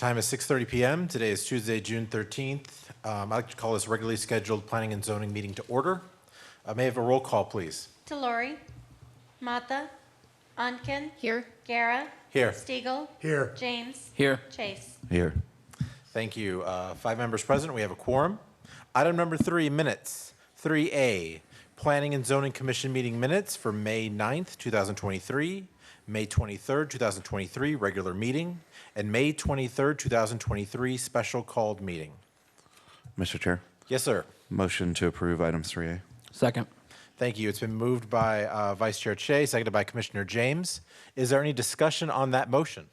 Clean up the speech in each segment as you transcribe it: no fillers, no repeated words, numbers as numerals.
time is 6:30 p.m. Today is Tuesday, June 13th. I'd like to call this regularly scheduled planning and zoning meeting to order. May I have a roll call, please? Delori, Mata, Onken. Here. Guerra. Here. Stiegel. Here. James. Here. Chase. Here. Thank you. 5 members present. We have a quorum. Item number 3, minutes. 3A, Planning and Zoning Commission meeting minutes for May 9th, 2023, May 23rd, 2023, regular meeting, and May 23rd, 2023, special called meeting. Mr. Chair, Yes, sir. motion to approve items 3A. Second. Thank you. It's been moved by Vice Chair Che, seconded by Commissioner James. Is there any discussion on that motion?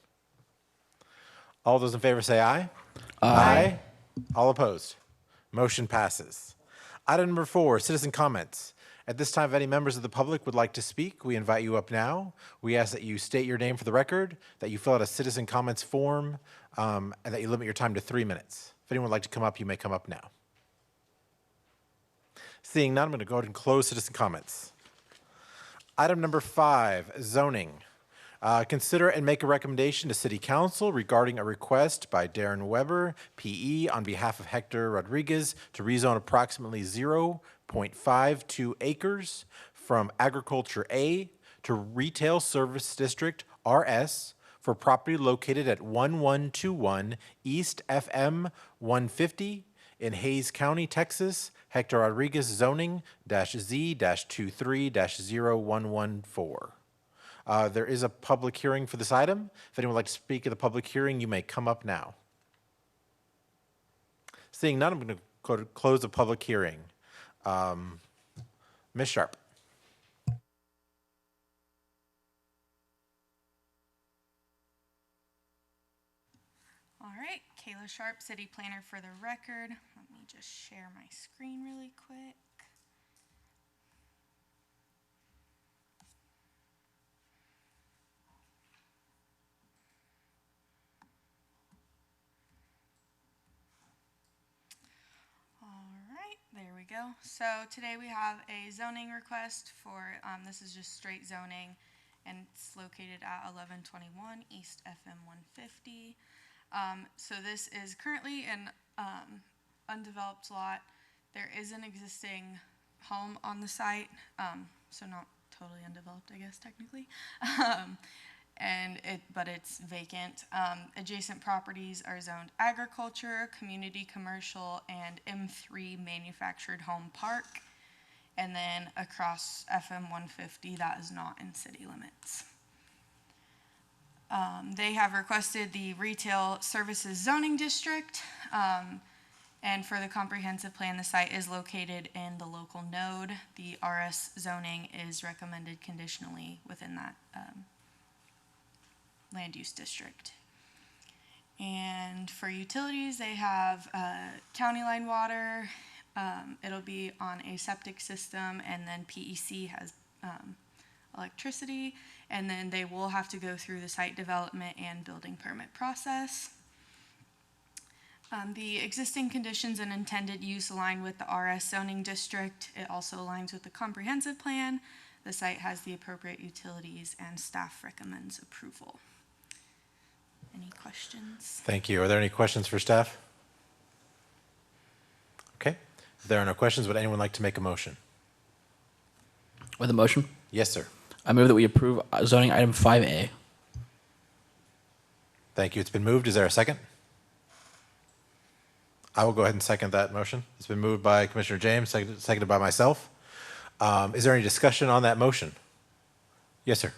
All those in favor say aye. Aye. All opposed? Motion passes. Item number 4, citizen comments. At this time, if any members of the public would like to speak, we invite you up now. We ask that you state your name for the record, that you fill out a citizen comments form, and that you limit your time to 3 minutes. If anyone would like to come up, you may come up now. Seeing none, I'm going to go ahead and close citizen comments. Item number 5, zoning. Consider and make a recommendation to City Council regarding a request by Darren Webber, PE, on behalf of Hector Rodriguez to rezone approximately 0.52 acres from Agriculture A to Retail Service District RS for property located at 1121 East FM 150 in Hayes County, Texas. Hector Rodriguez zoning -Z-23-0114. There is a public hearing for this item. If anyone would like to speak at the public hearing, you may come up now. Seeing none, I'm going to close the public hearing. Ms. Sharp. All right, Kayla Sharp, City Planner for the record. Let me just share my screen really quick. There we go. So today we have a zoning request for, this is just straight zoning, and it's located at 1121 East FM 150. So this is currently an undeveloped lot. There is an existing home on the site, so not totally undeveloped, I guess, technically. But it's vacant. Adjacent properties are zoned agriculture, community commercial, and M3 manufactured home park. And then across FM 150, that is not in city limits. They have requested the retail services zoning district. And for the comprehensive plan, the site is located in the local node. The RS zoning is recommended conditionally within that land use district. And for utilities, they have county line water. It'll be on a septic system, and then PEC has electricity, and then they will have to go through the site development and building permit process. The existing conditions and intended use align with the RS zoning district. It also aligns with the comprehensive plan. The site has the appropriate utilities, and staff recommends approval. Any questions? Thank you. Are there any questions for staff? Okay. If there are no questions, would anyone like to make a motion? With a motion, Yes, sir. I move that we approve zoning item 5A. Thank you. It's been moved. Is there a second? I will go ahead and second that motion. It's been moved by Commissioner James, seconded by myself. Is there any discussion on that motion? Yes, sir.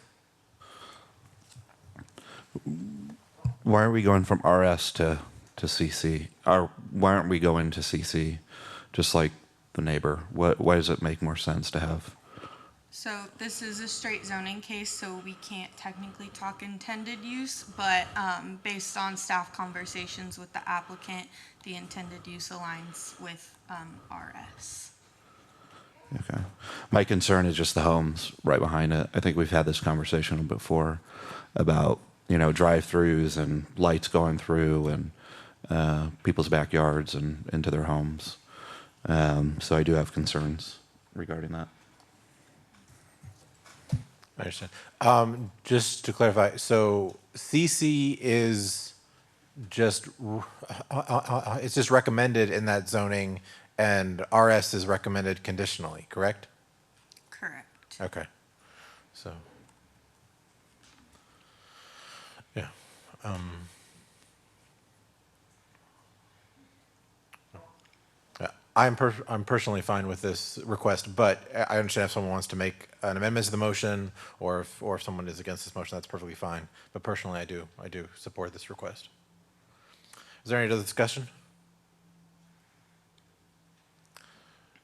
Why are we going from RS to CC? Or why aren't we going to CC just like the neighbor? Why does it make more sense to have? So this is a straight zoning case, so we can't technically talk intended use, but based on staff conversations with the applicant, the intended use aligns with RS. Okay. My concern is just the homes right behind it. I think we've had this conversation before about, drive-throughs and lights going through and people's backyards and into their homes. So I do have concerns regarding that. I understand. Just to clarify, so CC is just, it's just recommended in that zoning, and RS is recommended conditionally, correct? Correct. Okay, so, yeah. Yeah, I'm personally fine with this request, but I understand if someone wants to make an amendment to the motion, or if someone is against this motion, that's perfectly fine. But personally, I do support this request. Is there any other discussion?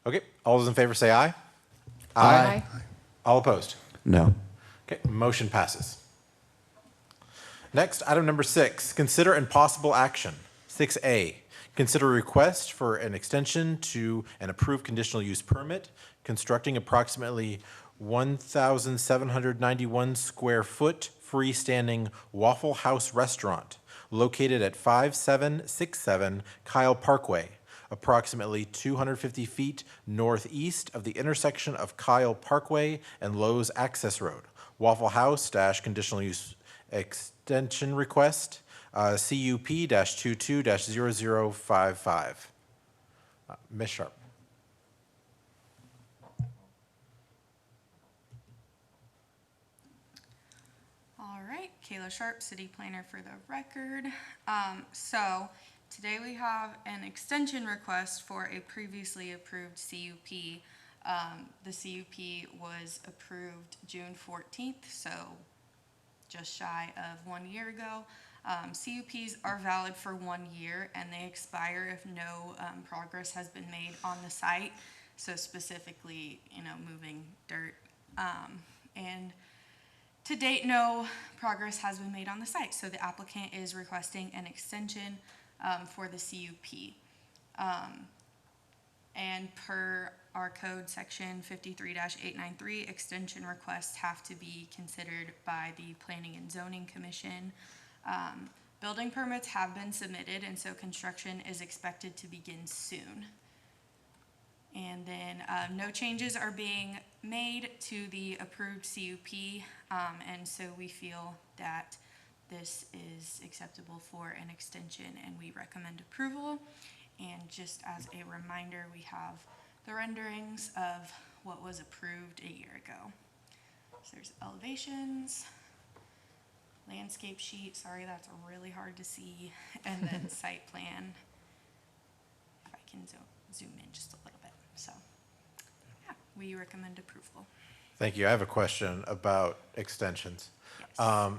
Okay, all those in favor say aye. Aye. All opposed? No. Okay, motion passes. Next, item number 6, consider and possible action. 6A, consider a request for an extension to an approved conditional use permit, constructing approximately 1,791 square foot freestanding Waffle House Restaurant located at 5767 Kyle Parkway, approximately 250 feet northeast of the intersection of Kyle Parkway and Lowe's Access Road. Waffle House - conditional use extension request, CUP-22-0055. Ms. Sharp. All right, Kayla Sharp, city planner for the record. So today we have an extension request for a previously approved CUP. The CUP was approved June 14th, so just shy of 1 year ago. CUPs are valid for 1 year and they expire if no progress has been made on the site. So specifically, moving dirt. And to date, no progress has been made on the site. So the applicant is requesting an extension for the CUP. And per our code section 53-893, extension requests have to be considered by the Planning and Zoning Commission. Building permits have been submitted, and so construction is expected to begin soon. And then no changes are being made to the approved CUP, and so we feel that this is acceptable for an extension and we recommend approval. And just as a reminder, we have the renderings of what was approved a year ago. So there's elevations, landscape sheet, sorry that's really hard to see, and then site plan. If I can zoom in just a little bit. So yeah, we recommend approval. Thank you. I have a question about extensions. Yes.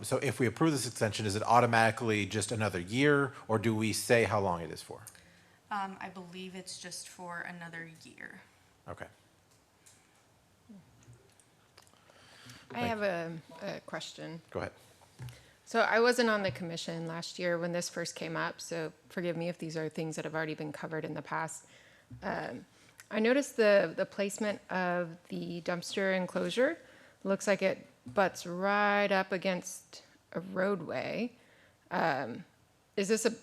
So if we approve this extension, is it automatically just another year, or do we say how long it is for? I believe it's just for another year. Okay. I have a question. Go ahead. So I wasn't on the commission last year when this first came up, so forgive me if these are things that have already been covered in the past. I noticed the placement of the dumpster enclosure. Looks like it butts right up against a roadway. Is this a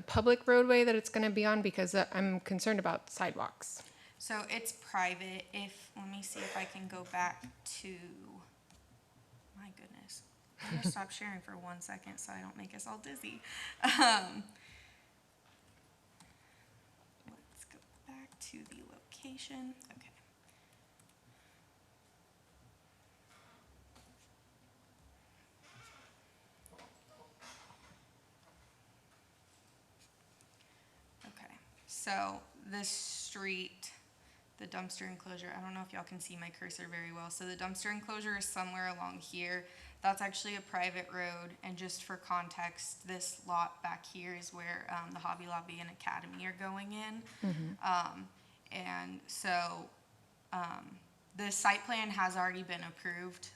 public roadway that it's going to be on? Because I'm concerned about sidewalks. So it's private. Let me see if I can go back to, my goodness. I'm gonna stop sharing for 1 second so I don't make us all dizzy. Let's go back to the location. Okay. Okay, so this street, the dumpster enclosure, I don't know if y'all can see my cursor very well. So the dumpster enclosure is somewhere along here. That's actually a private road. And just for context, this lot back here is where the Hobby Lobby and Academy are going in. And so the site plan has already been approved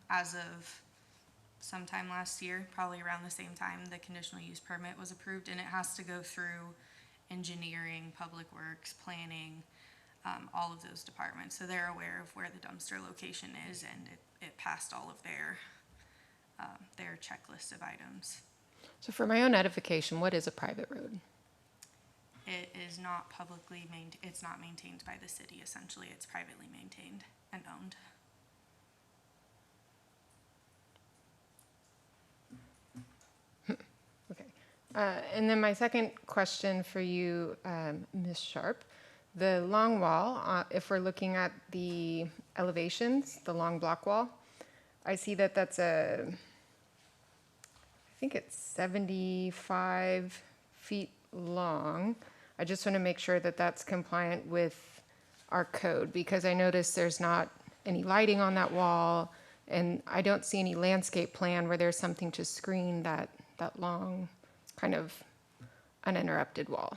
as of sometime last year, probably around the same time the conditional use permit was approved. And it has to go through engineering, public works, planning, all of those departments. So they're aware of where the dumpster location is, and it passed all of their checklist of items. So for my own edification, what is a private road? It is not publicly maintained. It's not maintained by the city, essentially. It's privately maintained and owned. Okay. And then my second question for you, Ms. Sharp, the long wall, if we're looking at the elevations, the long block wall, I see that that's I think it's 75 feet long. I just want to make sure that that's compliant with our code, because I notice there's not any lighting on that wall, and I don't see any landscape plan where there's something to screen that long, kind of uninterrupted wall.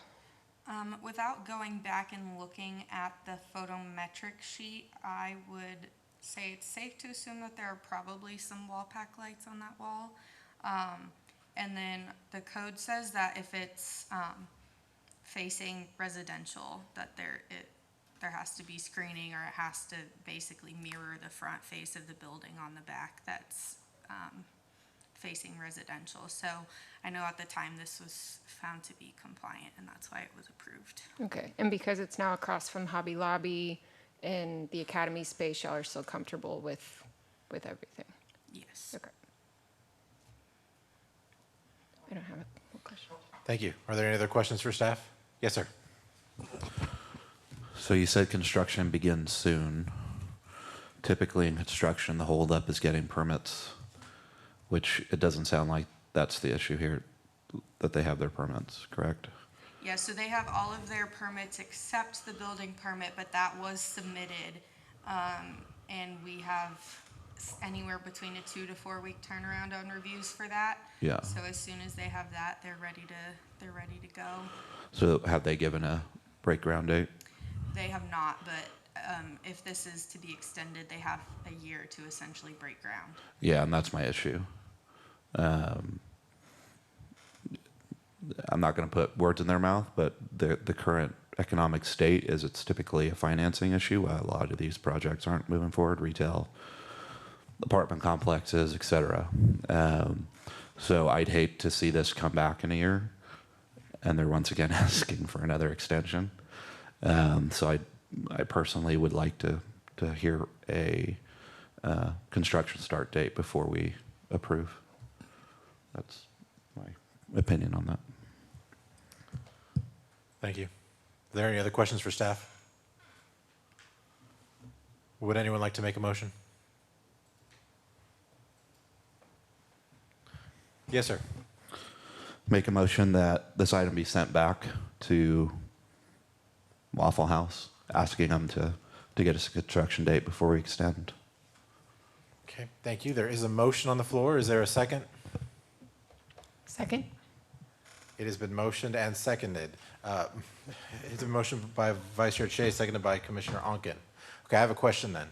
Without going back and looking at the photometric sheet, I would say it's safe to assume that there are probably some wall pack lights on that wall. And then the code says that if it's facing residential, that there has to be screening, or it has to basically mirror the front face of the building on the back that's facing residential. So I know at the time this was found to be compliant, and that's why it was approved. Okay, and because it's now across from Hobby Lobby and the Academy space, y'all are still comfortable with everything? Yes. Okay. I don't have a question. Thank you. Are there any other questions for staff? Yes, sir. So you said construction begins soon. Typically in construction, the holdup is getting permits, which it doesn't sound like that's the issue here, that they have their permits, correct? Yeah, so they have all of their permits except the building permit, but that was submitted. And we have anywhere between a 2 to 4 week turnaround on reviews for that. Yeah. So as soon as they have that, they're ready to go. So have they given a break ground date? They have not, but if this is to be extended, they have a year to essentially break ground. Yeah, and that's my issue. I'm not going to put words in their mouth, but the current economic state is it's typically a financing issue. A lot of these projects aren't moving forward, retail, apartment complexes, et cetera. So I'd hate to see this come back in a year and they're once again asking for another extension. So I personally would like to hear a construction start date before we approve. That's my opinion on that. Thank you. Are there any other questions for staff? Would anyone like to make a motion? Yes, sir. Make a motion that this item be sent back to Waffle House, asking them to get us a construction date before we extend. Okay, thank you. There is a motion on the floor. Is there a second? Second? It has been motioned and seconded. It's a motion by Vice Chair Shea, seconded by Commissioner Onken. Okay, I have a question then.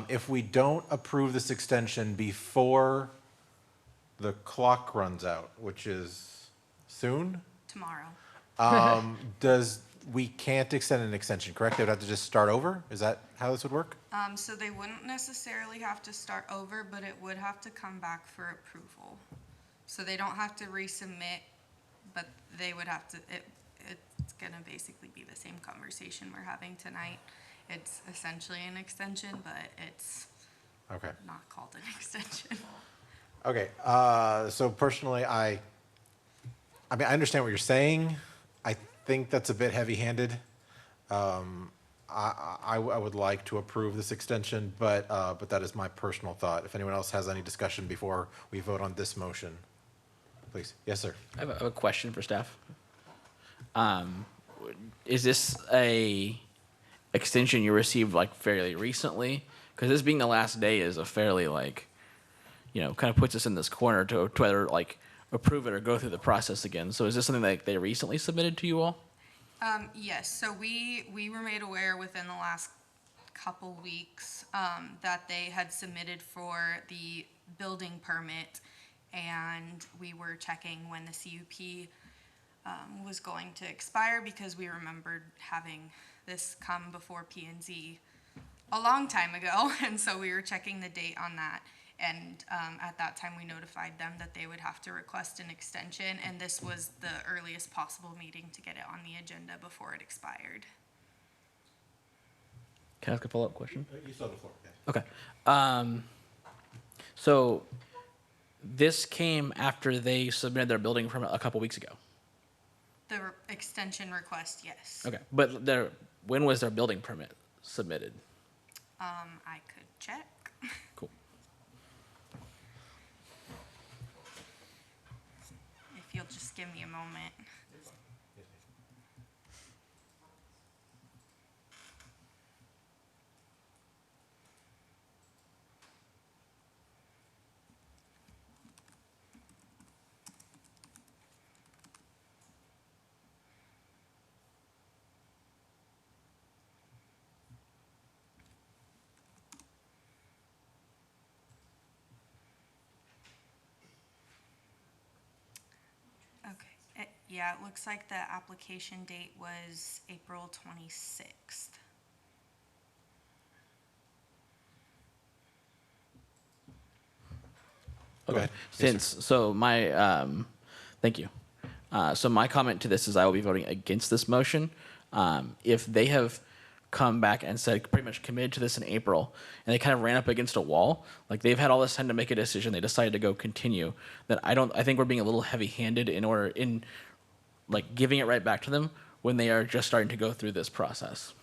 If we don't approve this extension before the clock runs out, which is soon, Tomorrow. we can't extend an extension, correct? They would have to just start over? Is that how this would work? So they wouldn't necessarily have to start over, but it would have to come back for approval. So they don't have to resubmit, but they would have to, it's gonna basically be the same conversation we're having tonight. It's essentially an extension, but it's Okay. not called an extension. Okay, so personally, I mean, I understand what you're saying. I think that's a bit heavy-handed. I would like to approve this extension, but that is my personal thought. If anyone else has any discussion before we vote on this motion, please. Yes, sir. I have a question for staff. Is this a extension you received like fairly recently? Because this being the last day is a fairly kind of puts us in this corner to whether approve it or go through the process again. So is this something that they recently submitted to you all? Yes, so we were made aware within the last couple weeks that they had submitted for the building permit, and we were checking when the CUP was going to expire because we remembered having this come before P&Z a long time ago, and so we were checking the date on that. And at that time, we notified them that they would have to request an extension, and this was the earliest possible meeting to get it on the agenda before it expired. Can I ask a follow-up question? You still have the floor. Okay. So This came after they submitted their building permit a couple weeks ago. The extension request, yes. Okay, but when was their building permit submitted? I could check. Cool. If you'll just give me a moment. Okay, yeah, it looks like the application date was April 26th. Go ahead. Yes, sir. Thank you. So my comment to this is I will be voting against this motion. If they have come back and said pretty much committed to this in April and they kind of ran up against a wall, like they've had all this time to make a decision, they decided to go continue, then I think we're being a little heavy-handed in like giving it right back to them when they are just starting to go through this process.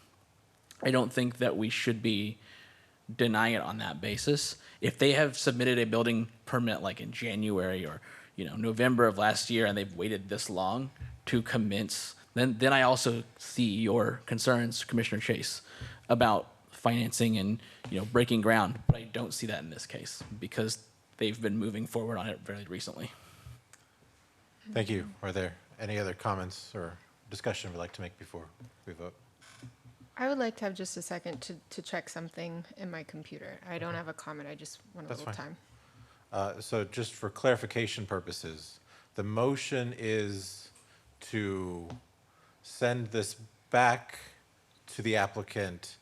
I don't think that we should be denying it on that basis. If they have submitted a building permit like in January or November of last year and they've waited this long to commence, then I also see your concerns, Commissioner Chase, about financing and breaking ground. But I don't see that in this case because they've been moving forward on it very recently. Thank you. Are there any other comments or discussion we'd like to make before we vote? I would like to have just a second to check something in my computer. I don't have a comment, I just want a That's little fine. time. So just for clarification purposes, the motion is to send this back to the applicant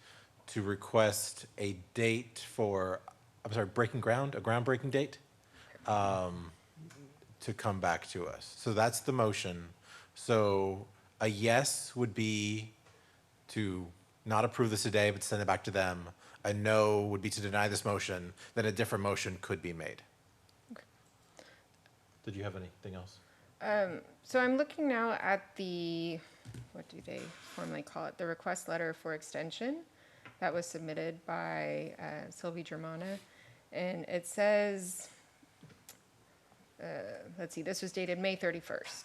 to request a date for, breaking ground, a groundbreaking date, to come back to us. So that's the motion. So a yes would be to not approve this today, but send it back to them. A no would be to deny this motion. Then a different motion could be made. Did you have anything else? So I'm looking now at the, what do they formally call it? The request letter for extension that was submitted by Sylvie Germana. And it says, let's see, this was dated May 31st.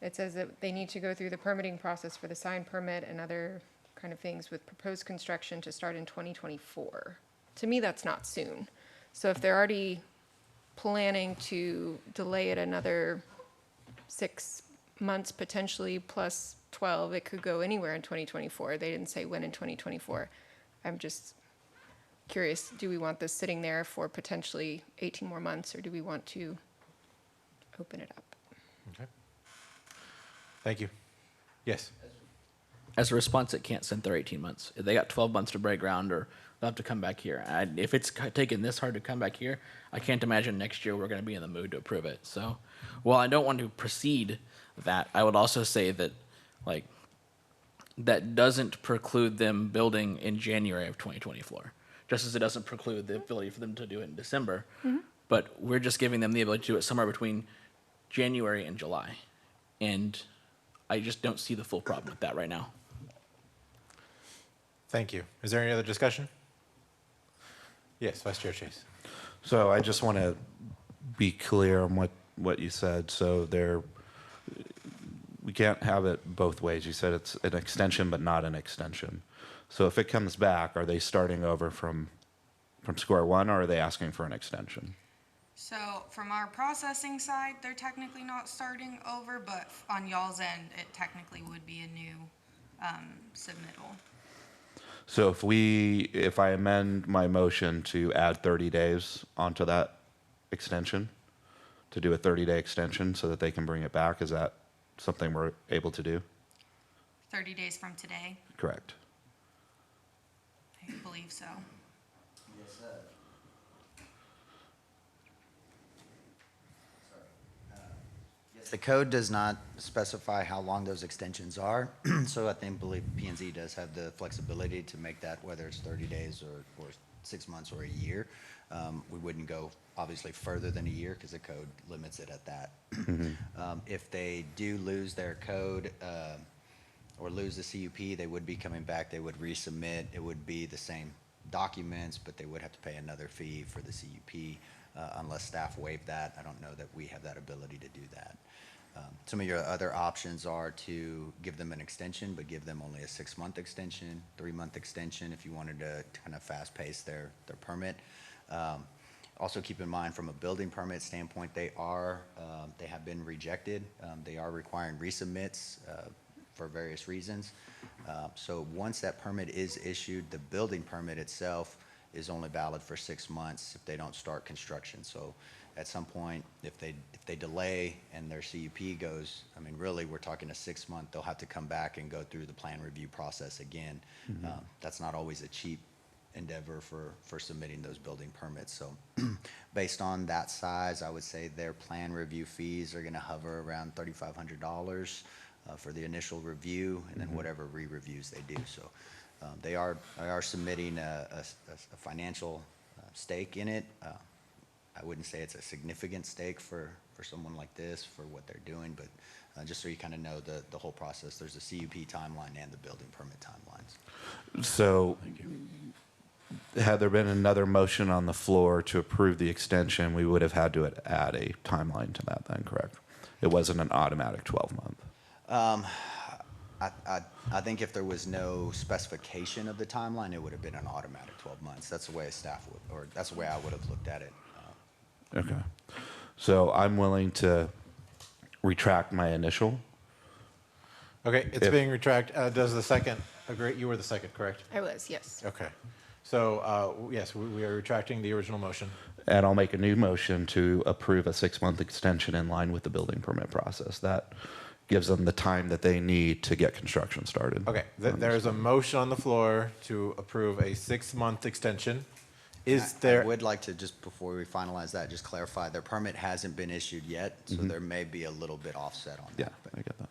It says that they need to go through the permitting process for the sign permit and other kind of things with proposed construction to start in 2024. To me, that's not soon. So if they're already planning to delay it another 6 months potentially plus 12, it could go anywhere in 2024. They didn't say when in 2024. I'm just curious, do we want this sitting there for potentially 18 more months or do we want to open it up? Okay. Thank you. Yes. As a response, it can't sit there 18 months. If they got 12 months to break ground, or they'll have to come back here. If it's taken this hard to come back here, I can't imagine next year we're going to be in the mood to approve it. So, while I don't want to precede that, I would also say that, like, that doesn't preclude them building in January of 2024, just as it doesn't preclude the ability for them to do it in December. Mm-hmm. But we're just giving them the ability to do it somewhere between January and July. And I just don't see the full problem with that right now. Thank you. Is there any other discussion? Yes, Vice Chair Chase. So I just want to be clear on what you said. So we can't have it both ways. You said it's an extension, but not an extension. So if it comes back, are they starting over from square one, or are they asking for an extension? So from our processing side, they're technically not starting over, but on y'all's end, it technically would be a new submittal. So if I amend my motion to add 30 days onto that extension, to do a 30-day extension so that they can bring it back, is that something we're able to do? 30 days from today, Correct. I believe so. Yes, sir. Sorry. Yes, The code does not specify how long those extensions are, so I believe P&Z does have the flexibility to make that, whether it's 30 days or 6 months or a year. We wouldn't go obviously further than a year because the code limits it at that. If they do lose their code or lose the CUP, they would be coming back, they would resubmit. It would be the same documents, but they would have to pay another fee for the CUP unless staff waive that. I don't know that we have that ability to do that. Some of your other options are to give them an extension, but give them only a 6-month extension, 3-month extension if you wanted to kind of fast pace their permit. Also keep in mind from a building permit standpoint, they have been rejected. They are requiring resubmits for various reasons. So once that permit is issued, the building permit itself is only valid for 6 months if they don't start construction. So at some point, if they delay and their CUP goes, I mean, really, we're talking a 6-month, they'll have to come back and go through the plan review process again. That's not always a cheap endeavor for submitting those building permits. So based on that size, I would say their plan review fees are gonna hover around $3,500 for the initial review, and then whatever re-reviews they do. So they are submitting a financial stake in it. I wouldn't say it's a significant stake for someone like this, for what they're doing, but just so you kind of know the whole process, there's a CUP timeline and the building permit timelines. So had there been another motion on the floor to approve the extension, we would have had to add a timeline to that then, correct? It wasn't an automatic 12-month. I think if there was no specification of the timeline, it would have been an automatic 12 months. That's the way staff would, or that's the way I would have looked at it. Okay. So I'm willing to retract my initial. Okay, it's If- being retracted. Does the second agree? You were the second, correct? I was, yes. Okay. So, yes, we are retracting the original motion. And I'll make a new motion to approve a 6-month extension in line with the building permit process. That gives them the time that they need to get construction started. Okay, there is a motion on the floor to approve a 6-month extension. Is I there, would like to, just before we finalize that, just clarify, their permit hasn't been issued yet, so there may be a little bit offset on Yeah, that. I get that.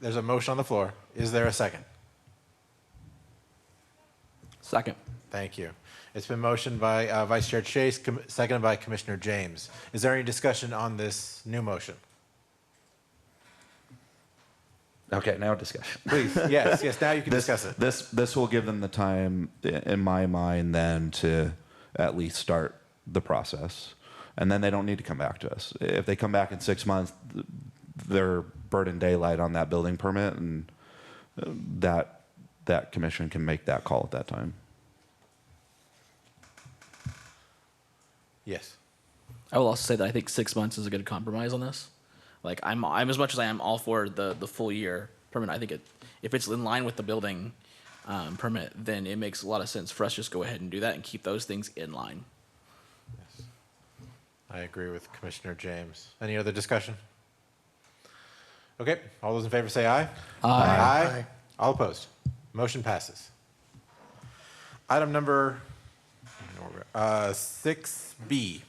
there's a motion on the floor. Is there a second? Second. Thank you. It's been motioned by Vice Chair Chase, seconded by Commissioner James. Is there any discussion on this new motion? Okay, now discussion. Please, yes, now you can discuss it. This will give them the time, in my mind, then to at least start the process. And then they don't need to come back to us. If they come back in 6 months, they're burning daylight on that building permit, and that commission can make that call at that time. Yes. I will also say that I think 6 months is a good compromise on this. Like I'm as much as I am all for the full year permit. I think if it's in line with the building permit, then it makes a lot of sense for us to just go ahead and do that and keep those things in line. Yes. I agree with Commissioner James. Any other discussion? Okay, all those in favor say aye. Aye. All opposed? Motion passes. Item number 6B.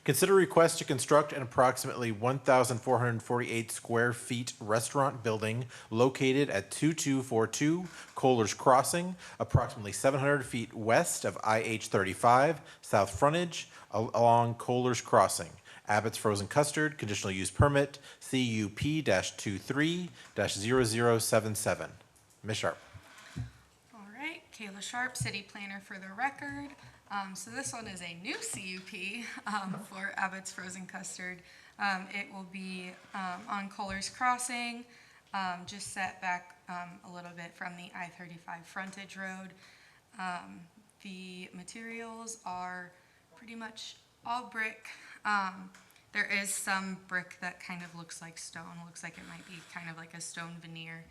Consider request to construct an approximately 1,448 square feet restaurant building located at 2242 Kohler's Crossing, approximately 700 feet west of IH-35 South Frontage along Kohler's Crossing. Abbott's Frozen Custard, Conditional Use Permit, CUP-23-0077. Ms. Sharp. All right, Kayla Sharp, City Planner for the record. So this one is a new CUP for Abbott's Frozen Custard. It will be on Kohler's Crossing, just set back a little bit from the I-35 frontage road. The materials are pretty much all brick. There is some brick that kind of looks like stone, looks like it might be kind of like a stone veneer.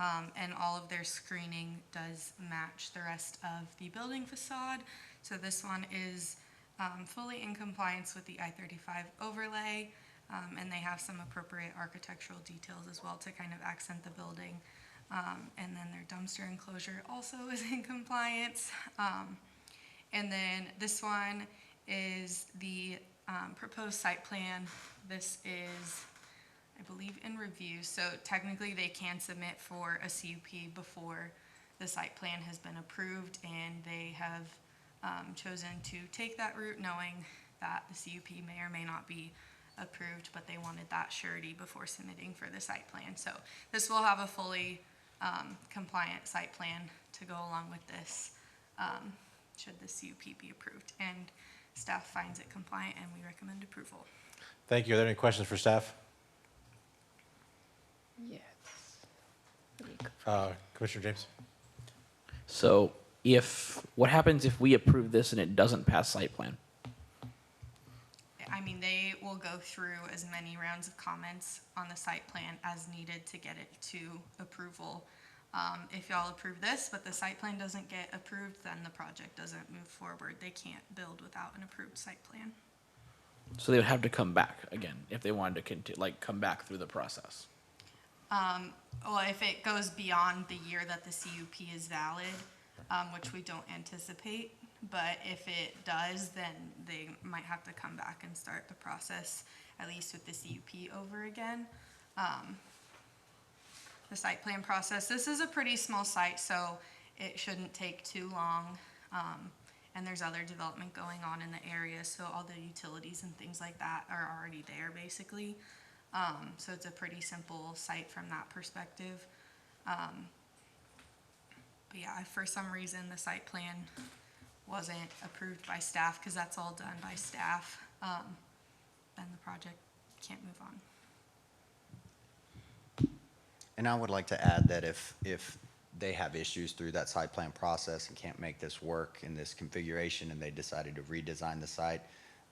And all of their screening does match the rest of the building facade. So this one is fully in compliance with the I-35 overlay, and they have some appropriate architectural details as well to kind of accent the building. And then their dumpster enclosure also is in compliance. And then this one is the proposed site plan This is, I believe, in review, so technically they can submit for a CUP before the site plan has been approved, and they have chosen to take that route knowing that the CUP may or may not be approved, but they wanted that surety before submitting for the site plan. So this will have a fully compliant site plan to go along with this, should the CUP be approved. And staff finds it compliant, and we recommend approval. Thank you. Are there any questions for staff? Yes. Commissioner James? So what happens if we approve this and it doesn't pass site plan? I mean, they will go through as many rounds of comments on the site plan as needed to get it to approval. If y'all approve this, but the site plan doesn't get approved, then the project doesn't move forward. They can't build without an approved site plan. So they would have to come back again if they wanted to come back through the process. Well, if it goes beyond the year that the CUP is valid, which we don't anticipate, but if it does, then they might have to come back and start the process, at least with the CUP over again. The site plan process, this is a pretty small site, so it shouldn't take too long. And there's other development going on in the area, so all the utilities and things like that are already there, basically. So it's a pretty simple site from that perspective. But yeah, if for some reason the site plan wasn't approved by staff, because that's all done by staff, then the project can't move on. And I would like to add that if they have issues through that site plan process and can't make this work in this configuration and they decided to redesign the site,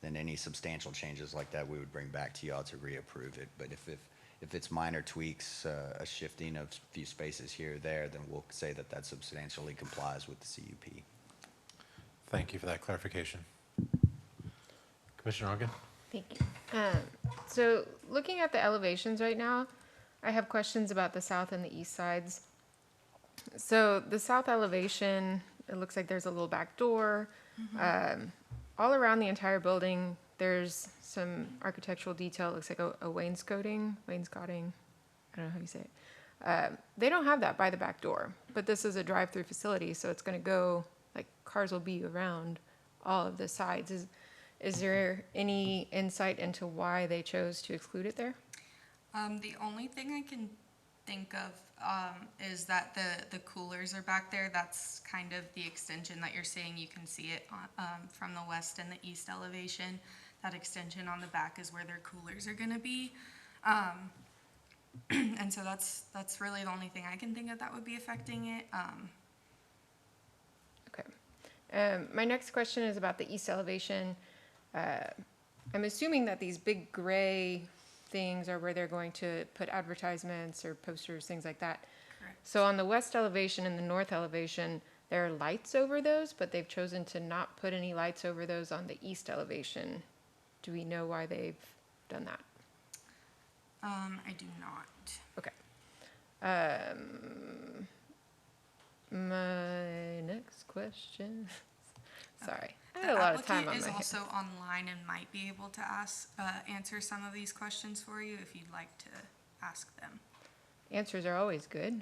then any substantial changes like that, we would bring back to y'all to reapprove it. But if it's minor tweaks, a shifting of a few spaces here or there, then we'll say that that substantially complies with the CUP. Thank you for that clarification. Commissioner Ogden? Thank you. So looking at the elevations right now, I have questions about the south and the east sides. So the south elevation, it looks like there's a little back door. All around the entire building, there's some architectural detail. It looks like a wainscoting. I don't know how you say it. They don't have that by the back door, but this is a drive-through facility, so it's going to go, like, cars will be around all of the sides. Is there any insight into why they chose to exclude it there? The only thing I can think of is that the coolers are back there. That's kind of the extension that you're seeing. You can see it from the west and the east elevation. That extension on the back is where their coolers are going to be. And so that's really the only thing I can think of that would be affecting it. Okay. My next question is about the east elevation. I'm assuming that these big gray things are where they're going to put advertisements or posters, things like that. Correct. So on the west elevation and the north elevation, there are lights over those, but they've chosen to not put any lights over those on the east elevation. Do we know why they've done that? I do not. Okay. My next question. Sorry, I had a lot of time on my The applicant hands. is also online and might be able to answer some of these questions for you if you'd like to ask them. Answers are always good.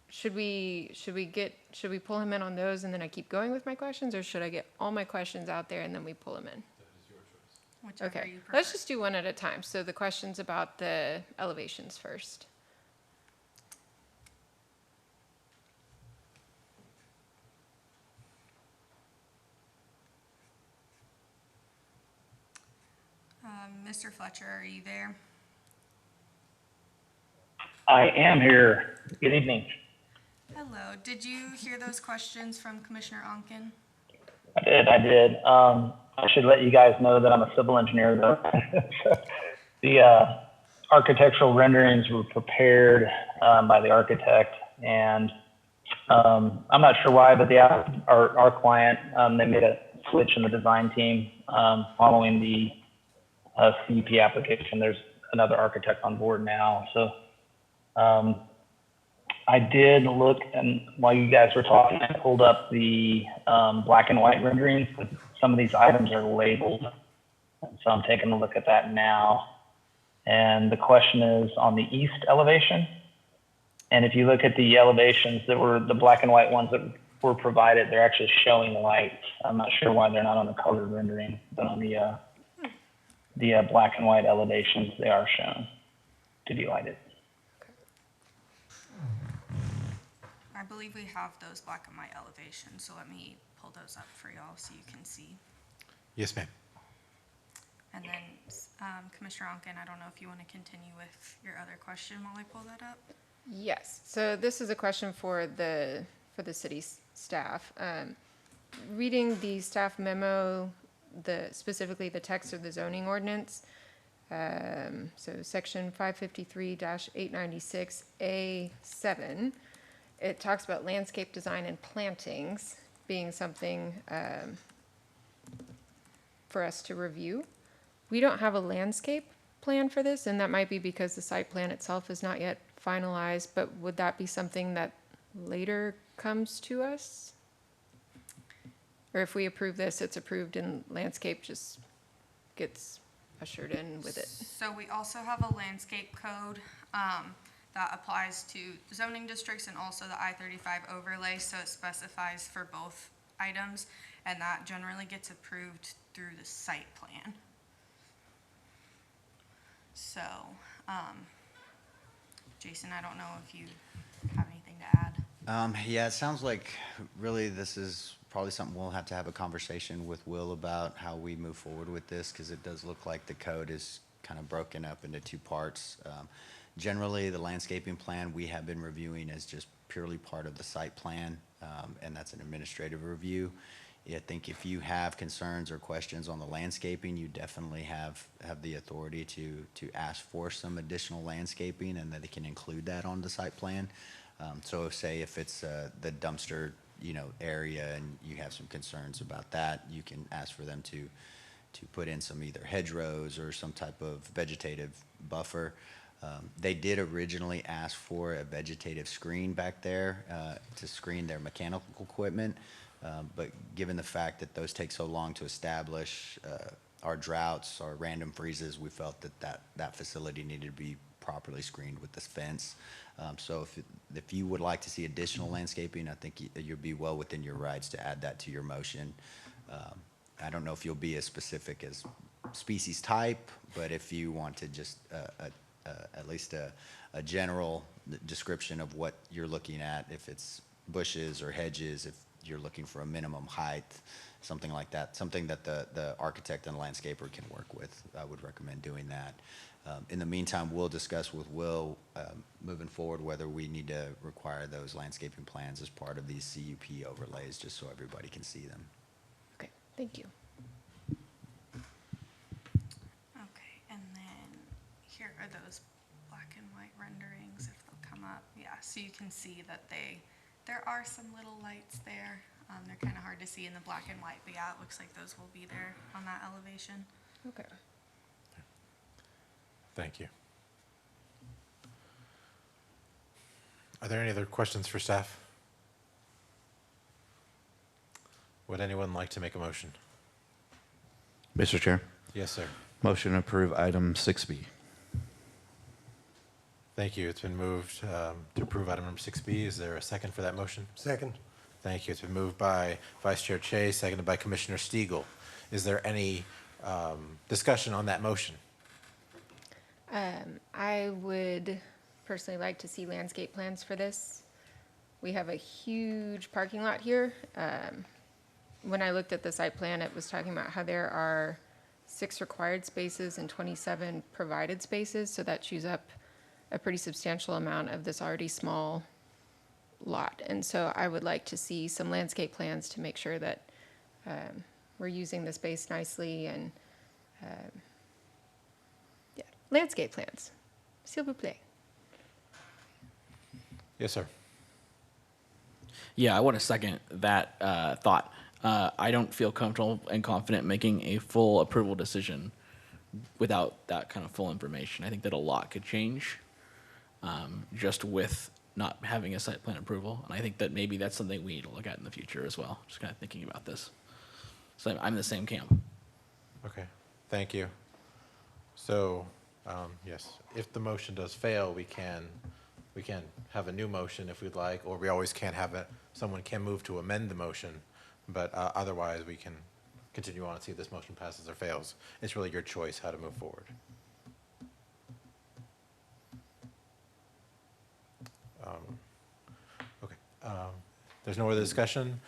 Should we pull him in on those and then I keep going with my questions, or should I get all my questions out there and then we pull him in? Whichever Okay, you prefer. let's just do one at a time. So the questions about the elevations first. Mr. Fletcher, are you there? I am here. Good evening. Hello. Did you hear those questions from Commissioner Onken? I did. I should let you guys know that I'm a civil engineer, though. The architectural renderings were prepared by the architect, and I'm not sure why, but our client, they made a switch in the design team following the CUP application. There's another architect on board now, so I did look, and while you guys were talking, I pulled up the black and white renderings. Some of these items are labeled And so I'm taking a look at that now. And the question is on the east elevation. And if you look at the elevations that were the black and white ones that were provided, they're actually showing lights. I'm not sure why they're not on the colored rendering, but on the black and white elevations, they are shown to be lighted. I believe we have those black and white elevations, so let me pull those up for y'all so you can see. Yes, ma'am. And then Commissioner Onken, I don't know if you want to continue with your other question while I pull that up. Yes, so this is a question for the city staff. Reading the staff memo, specifically the text of the zoning ordinance, so section 553-896A7, it talks about landscape design and plantings being something for us to review. We don't have a landscape plan for this, and that might be because the site plan itself is not yet finalized, but would that be something that later comes to us? Or if we approve this, it's approved and landscape just gets ushered in with it? So we also have a landscape code that applies to zoning districts and also the I-35 overlay, so it specifies for both items, and that generally gets approved through the site plan. So, Jason, I don't know if you have anything to add. Yeah, it sounds like really this is probably something we'll have to have a conversation with Will about how we move forward with this, because it does look like the code is kind of broken up into two parts. Generally, the landscaping plan we have been reviewing as just purely part of the site plan, and that's an administrative review. I think if you have concerns or questions on the landscaping, you definitely have the authority to ask for some additional landscaping, and that it can include that on the site plan. So say if it's the dumpster, area, and you have some concerns about that, you can ask for them to put in some either hedgerows or some type of vegetative buffer. They did originally ask for a vegetative screen back there to screen their mechanical equipment. But given the fact that those take so long to establish, our droughts, our random freezes, we felt that facility needed to be properly screened with this fence. So if you would like to see additional landscaping, I think you'd be well within your rights to add that to your motion. I don't know if you'll be as specific as species type, but if you want to just at least a general description of what you're looking at, if it's bushes or hedges, if you're looking for a minimum height, something like that, something that the architect and landscaper can work with, I would recommend doing that. In the meantime, we'll discuss with Will moving forward whether we need to require those landscaping plans as part of these CUP overlays, just so everybody can see them. Okay, thank you. Okay, and then here are those black and white renderings, if they'll come up. Yeah, so you can see that there are some little lights there. They're kind of hard to see in the black and white, but yeah, it looks like those will be there on that elevation. Okay. Thank you. Are there any other questions for staff? Would anyone like to make a motion? Mr. Chair, Yes, sir. motion to approve item 6B. Thank you. It's been moved to approve item number 6B. Is there a second for that motion? Second. Thank you. It's been moved by Vice Chair Chase, seconded by Commissioner Stiegel. Is there any discussion on that motion? I would personally like to see landscape plans for this. We have a huge parking lot here. When I looked at the site plan, it was talking about how there are 6 required spaces and 27 provided spaces, so that chews up a pretty substantial amount of this already small lot. And so I would like to see some landscape plans to make sure that we're using the space nicely, and yeah, landscape plans, s'il vous plaît. Yes, sir. Yeah, I want to second that thought. I don't feel comfortable and confident making a full approval decision without that kind of full information. I think that a lot could change just with not having a site plan approval. And I think that maybe that's something we need to look at in the future as well, just kind of thinking about this. So I'm in the same camp. Okay. Thank you. So, yes, if the motion does fail, we can have a new motion if we'd like, or we always can have someone can move to amend the motion, but otherwise we can continue on and see if this motion passes or fails. It's really your choice how to move forward. Okay. There's no other discussion.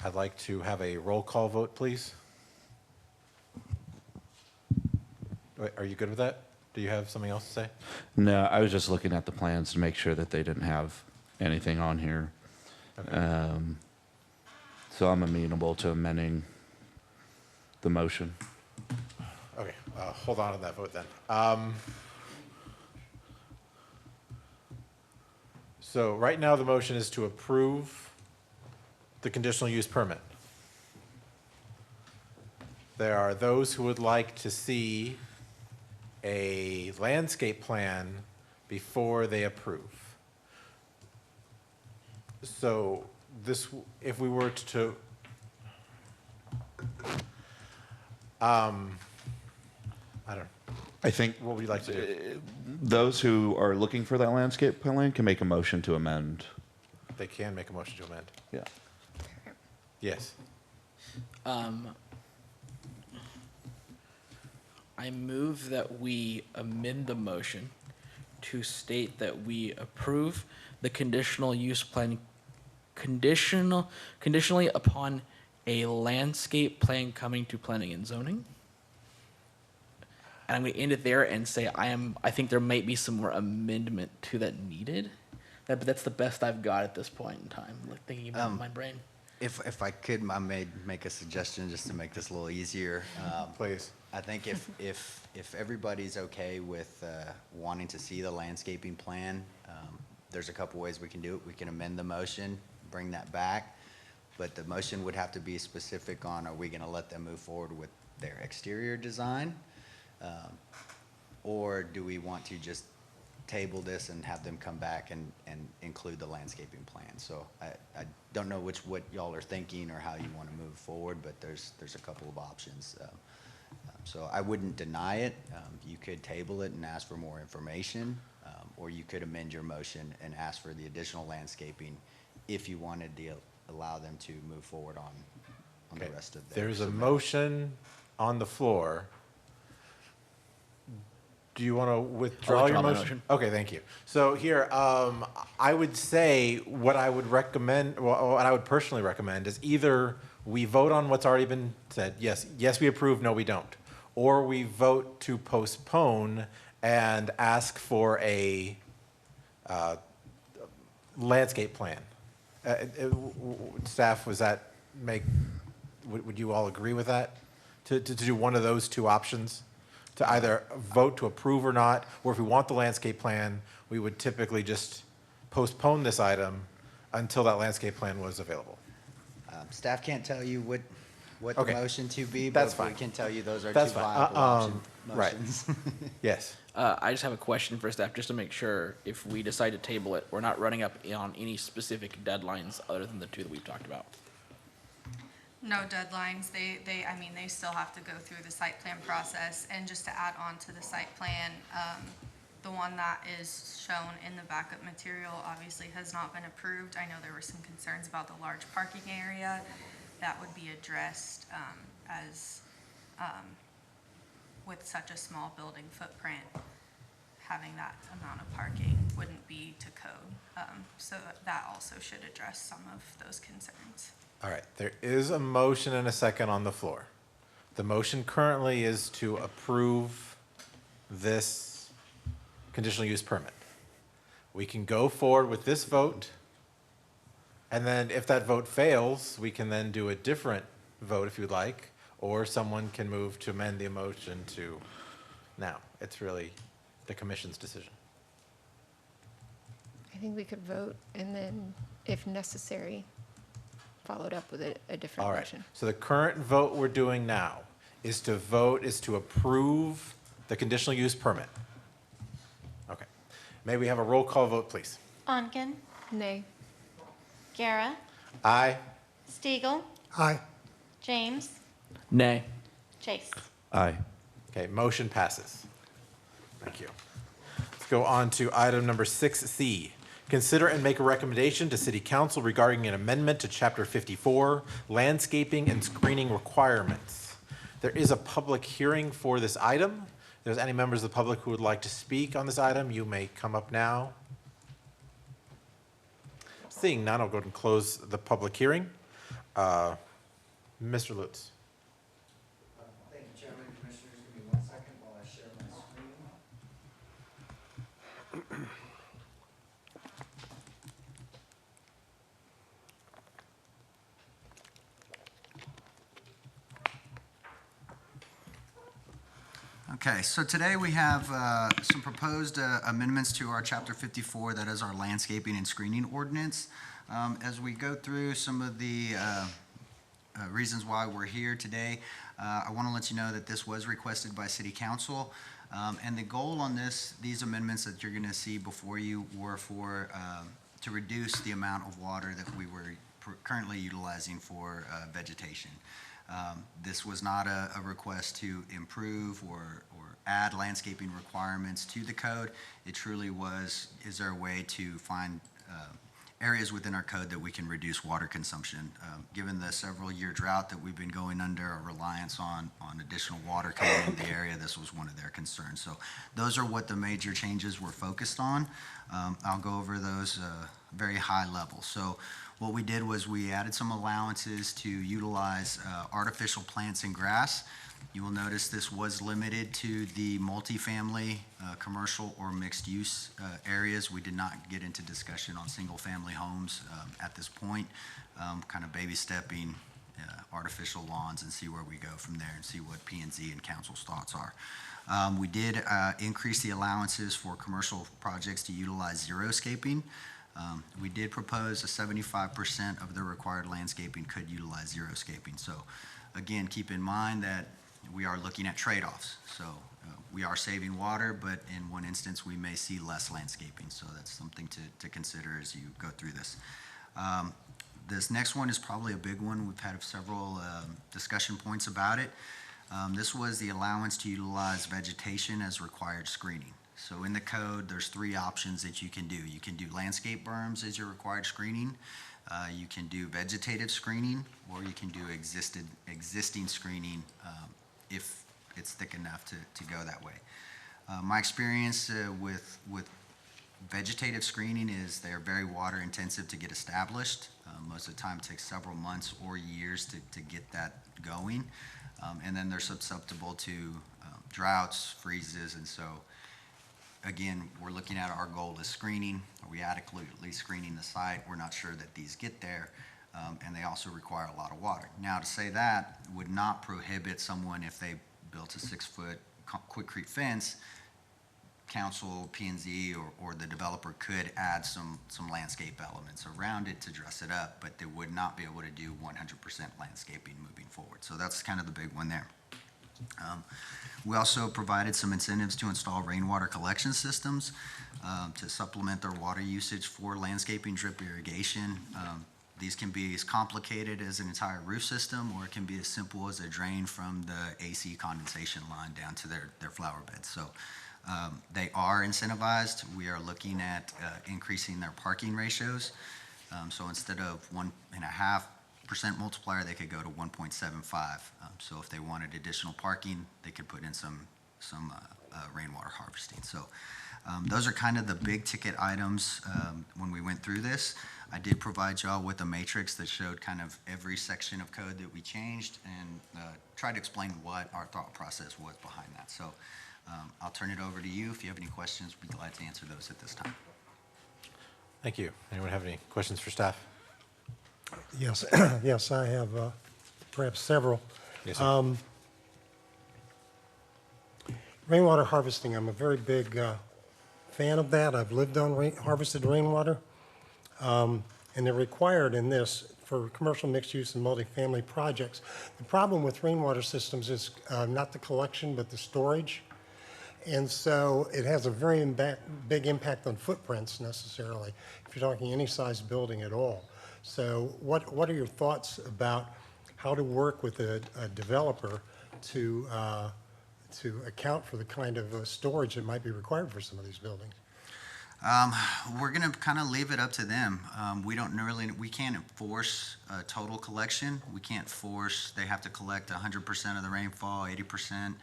I'd like to have a roll call vote, please. Wait, are you good with that? Do you have something else to say? No, I was just looking at the plans to make sure that they didn't have anything on here. Okay. So I'm amenable to amending the motion. Okay, hold on to that vote then. So right now, the motion is to approve the conditional use permit. There are those who would like to see a landscape plan before they approve. So this, if we were to, I don't know, I think what would you like to do? those who are looking for that landscape plan can make a motion to amend. They can make a motion to amend. Yeah. Yes. I move that we amend the motion to state that we approve the conditional use plan conditionally upon a landscape plan coming to planning and zoning. And I'm going to end it there and say I think there might be some more amendment to that needed. But that's the best I've got at this point in time. Like thinking about it in my brain. If I could, I may make a suggestion just to make this a little easier. Please. I think if everybody's okay with wanting to see the landscaping plan, there's a couple ways we can do it. We can amend the motion, bring that back, but the motion would have to be specific on, are we going to let them move forward with their exterior design? Or do we want to just table this and have them come back and include the landscaping plan? So I don't know what y'all are thinking or how you want to move forward, but there's a couple of options. So I wouldn't deny it. You could table it and ask for more information, or you could amend your motion and ask for the additional landscaping if you wanted to allow them to move forward on the Okay. rest of their There's a submittal. motion on the floor. Do you want to withdraw your withdraw my motion? motion. Okay, thank you. So here, I would say what I would recommend, well, what I would personally recommend is either we vote on what's already been said, yes, we approve, no, we don't. Or we vote to postpone and ask for a landscape plan. Staff, would you all agree with that? To do one of those two options? To either vote to approve or not, or if we want the landscape plan, we would typically just postpone this item until that landscape plan was available. Staff can't tell you what Okay. the motion to be, That's but we fine. can tell you those are That's two fine. viable Right. motions. Yes. I just have a question for staff, just to make sure if we decide to table it, we're not running up on any specific deadlines other than the two that we've talked about. No deadlines. I mean, they still have to go through the site plan process. And just to add on to the site plan, the one that is shown in the backup material obviously has not been approved. I know there were some concerns about the large parking area. That would be addressed with such a small building footprint, having that amount of parking wouldn't be to code. So that also should address some of those concerns. All right, there is a motion and a second on the floor. The motion currently is to approve this conditional use permit. We can go forward with this vote, and then if that vote fails, we can then do a different vote if you'd like, or someone can move to amend the motion to now. It's really the commission's decision. I think we could vote and then, if necessary, followed up with a different All right, motion. so the current vote we're doing now is to approve the conditional use permit. Okay. May we have a roll call vote, please? Onken, Nay. Gara, Aye. Stiegel, Aye. James, Nay. Chase. Aye. Okay, motion passes. Thank you. Let's go on to item number 6C. Consider and make a recommendation to City Council regarding an amendment to Chapter 54, landscaping and screening requirements. There is a public hearing for this item. If there's any members of the public who would like to speak on this item, you may come up now. Seeing none, I'll go ahead and close the public hearing. Mr. Lutz. Thank you, Chairman. Commissioners, give me 1 second while I share my screen. Okay, so today we have some proposed amendments to our Chapter 54, that is our landscaping and screening ordinance. As we go through some of the reasons why we're here today, I want to let you know that this was requested by City Council, and the goal on these amendments that you're going to see before you were to reduce the amount of water that we were currently utilizing for vegetation. This was not a request to improve or add landscaping requirements to the code. It truly was, is there a way to find areas within our code that we can reduce water consumption? Given the several-year drought that we've been going under, a reliance on additional water coming in the area, this was one of their concerns. So those are what the major changes were focused on. I'll go over those very high level. So what we did was we added some allowances to utilize artificial plants and grass. You will notice this was limited to the multifamily, commercial, or mixed-use areas. We did not get into discussion on single-family homes at this point, kind of baby-stepping artificial lawns and see where we go from there and see what P&Z and council's thoughts are. We did increase the allowances for commercial projects to utilize xeriscaping. We did propose a 75% of the required landscaping could utilize xeriscaping. So again, keep in mind that we are looking at trade-offs. So we are saving water, but in one instance, we may see less landscaping. So that's something to consider as you go through this. This next one is probably a big one. We've had several discussion points about it. This was the allowance to utilize vegetation as required screening. So in the code, there's 3 options that you can do. You can do landscape berms as your required screening. You can do vegetative screening, or you can do existing screening if it's thick enough to go that way. My experience with vegetative screening is they're very water intensive to get established. Most of the time it takes several months or years to get that going. And then they're susceptible to droughts, freezes, and so again, we're looking at our goal is screening. Are we adequately screening the site? We're not sure that these get there, and they also require a lot of water. Now, to say that would not prohibit someone if they built a 6-foot quickcrete fence. Council, P&Z, or the developer could add some landscape elements around it to dress it up, but they would not be able to do 100% landscaping moving forward. So that's kind of the big one there. We also provided some incentives to install rainwater collection systems to supplement their water usage for landscaping, drip irrigation. These can be as complicated as an entire roof system, or it can be as simple as a drain from the AC condensation line down to their flower beds. So they are incentivized. We are looking at increasing their parking ratios. So instead of 1.5% multiplier, they could go to 1.75. So if they wanted additional parking, they could put in some rainwater harvesting. So those are kind of the big ticket items when we went through this. I did provide y'all with a matrix that showed kind of every section of code that we changed and tried to explain what our thought process was behind that. So I'll turn it over to you. If you have any questions, we'd be glad to answer those at this time. Thank you. Anyone have any questions for staff? Yes, yes, I have perhaps several. Yes, sir. Rainwater harvesting, I'm a very big fan of that. I've lived on harvested rainwater. And they're required in this for commercial mixed use and multifamily projects. The problem with rainwater systems is not the collection, but the storage. And so it has a very big impact on footprints necessarily, if you're talking any size building at all. So what are your thoughts about how to work with a developer to to account for the kind of storage that might be required for some of these buildings? We're gonna kind of leave it up to them. We can't enforce total collection. We can't force, they have to collect 100% of the rainfall, 80%.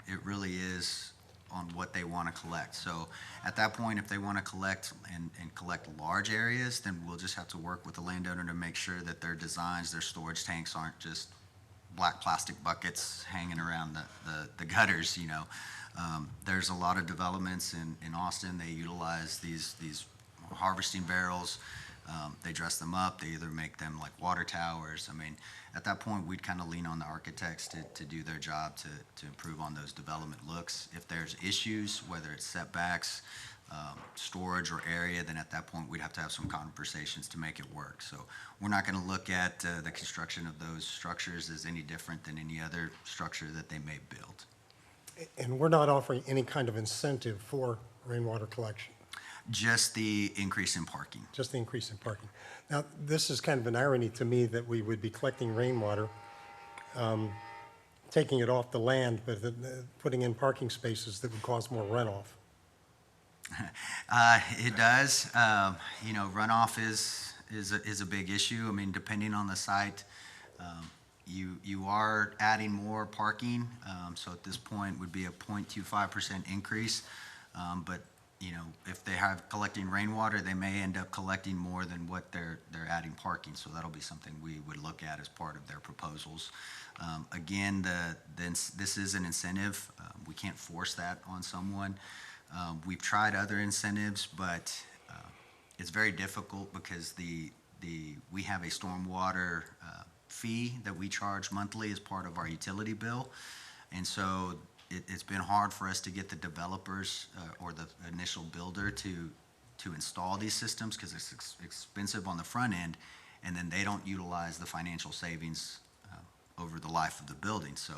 It really is on what they want to collect. So at that point, if they want to collect and collect large areas, then we'll just have to work with the landowner to make sure that their designs, their storage tanks aren't just black plastic buckets hanging around the gutters, you know. There's a lot of developments in Austin. They utilize these harvesting barrels. They dress them up. They either make them like water towers. I mean, at that point, we'd kind of lean on the architects to do their job to improve on those development looks. If there's issues, whether it's setbacks, storage or area, then at that point, we'd have to have some conversations to make it work. So we're not going to look at the construction of those structures as any different than any other structure that they may build. And we're not offering any kind of incentive for rainwater collection, Just the increase in parking. just the increase in parking. Now, this is kind of an irony to me that we would be collecting rainwater, taking it off the land, but putting in parking spaces that would cause more runoff. It does. You know, runoff is a big issue. I mean, depending on the site, you are adding more parking. So at this point would be a 0.25% increase. But you know, if they have collecting rainwater, they may end up collecting more than what they're adding parking. So that'll be something we would look at as part of their proposals. Again, this is an incentive. We can't force that on someone. We've tried other incentives, but it's very difficult because we have a stormwater fee that we charge monthly as part of our utility bill, and so it's been hard for us to get the developers or the initial builder to install these systems because it's expensive on the front end, and then they don't utilize the financial savings over the life of the building. So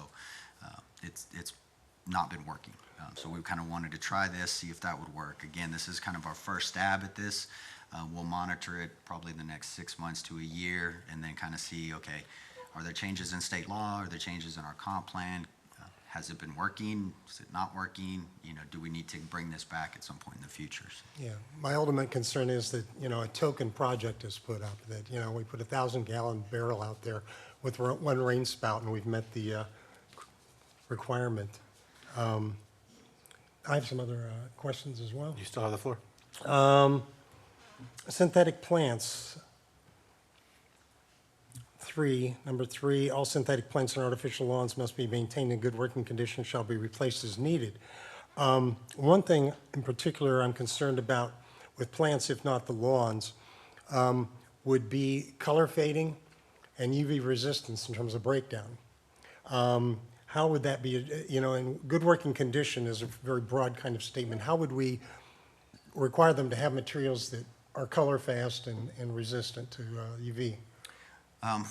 it's not been working. So we kind of wanted to try this, see if that would work. Again, this is kind of our first stab at this. We'll monitor it probably the next 6 months to a year and then kind of see, okay, are there changes in state law? Are there changes in our comp plan? Has it been working? Is it not working? You know, do we need to bring this back at some point in the future? Yeah, my ultimate concern is that, you know, a token project is put up, that, you know, we put a 1,000-gallon barrel out there with one rain spout and we've met the requirement. I have some other questions as well. You still have the floor. Synthetic plants. Number three, all synthetic plants and artificial lawns must be maintained in good working condition, shall be replaced as needed. One thing in particular I'm concerned about with plants, if not the lawns, would be color fading and UV resistance in terms of breakdown. How would that be, you know, in good working condition is a very broad kind of statement. How would we require them to have materials that are color fast and resistant to UV?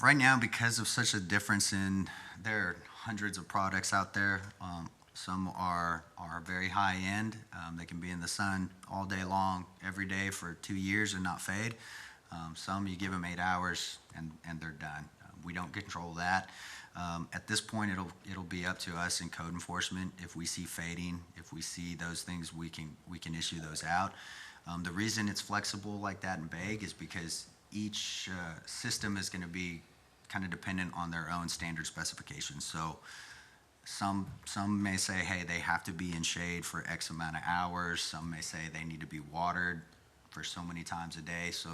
Right now, because of such a difference there are hundreds of products out there. Some are very high end. They can be in the sun all day long, every day for 2 years and not fade. Some you give them 8 hours and they're done. We don't control that. At this point, it'll be up to us in code enforcement. If we see fading, if we see those things, we can issue those out. The reason it's flexible like that and vague is because each system is going to be kind of dependent on their own standard specifications. So some may say, hey, they have to be in shade for X amount of hours. Some may say they need to be watered for so many times a day. So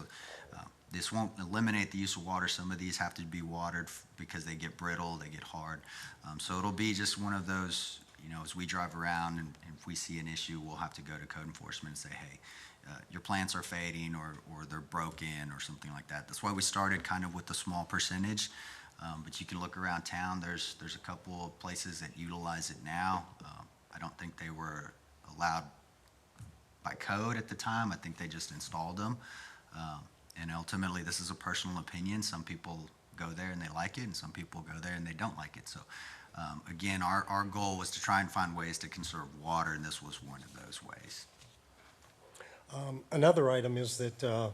this won't eliminate the use of water. Some of these have to be watered because they get brittle, they get hard. So it'll be just one of those, you know, as we drive around and if we see an issue, we'll have to go to code enforcement and say, hey, your plants are fading or they're broken or something like that. That's why we started kind of with a small percentage. But you can look around town. There's a couple of places that utilize it now. I don't think they were allowed by code at the time. I think they just installed them. And ultimately, this is a personal opinion. Some people go there and they like it, and some people go there and they don't like it. So again, our goal was to try and find ways to conserve water, and this was one of those ways. Another item is that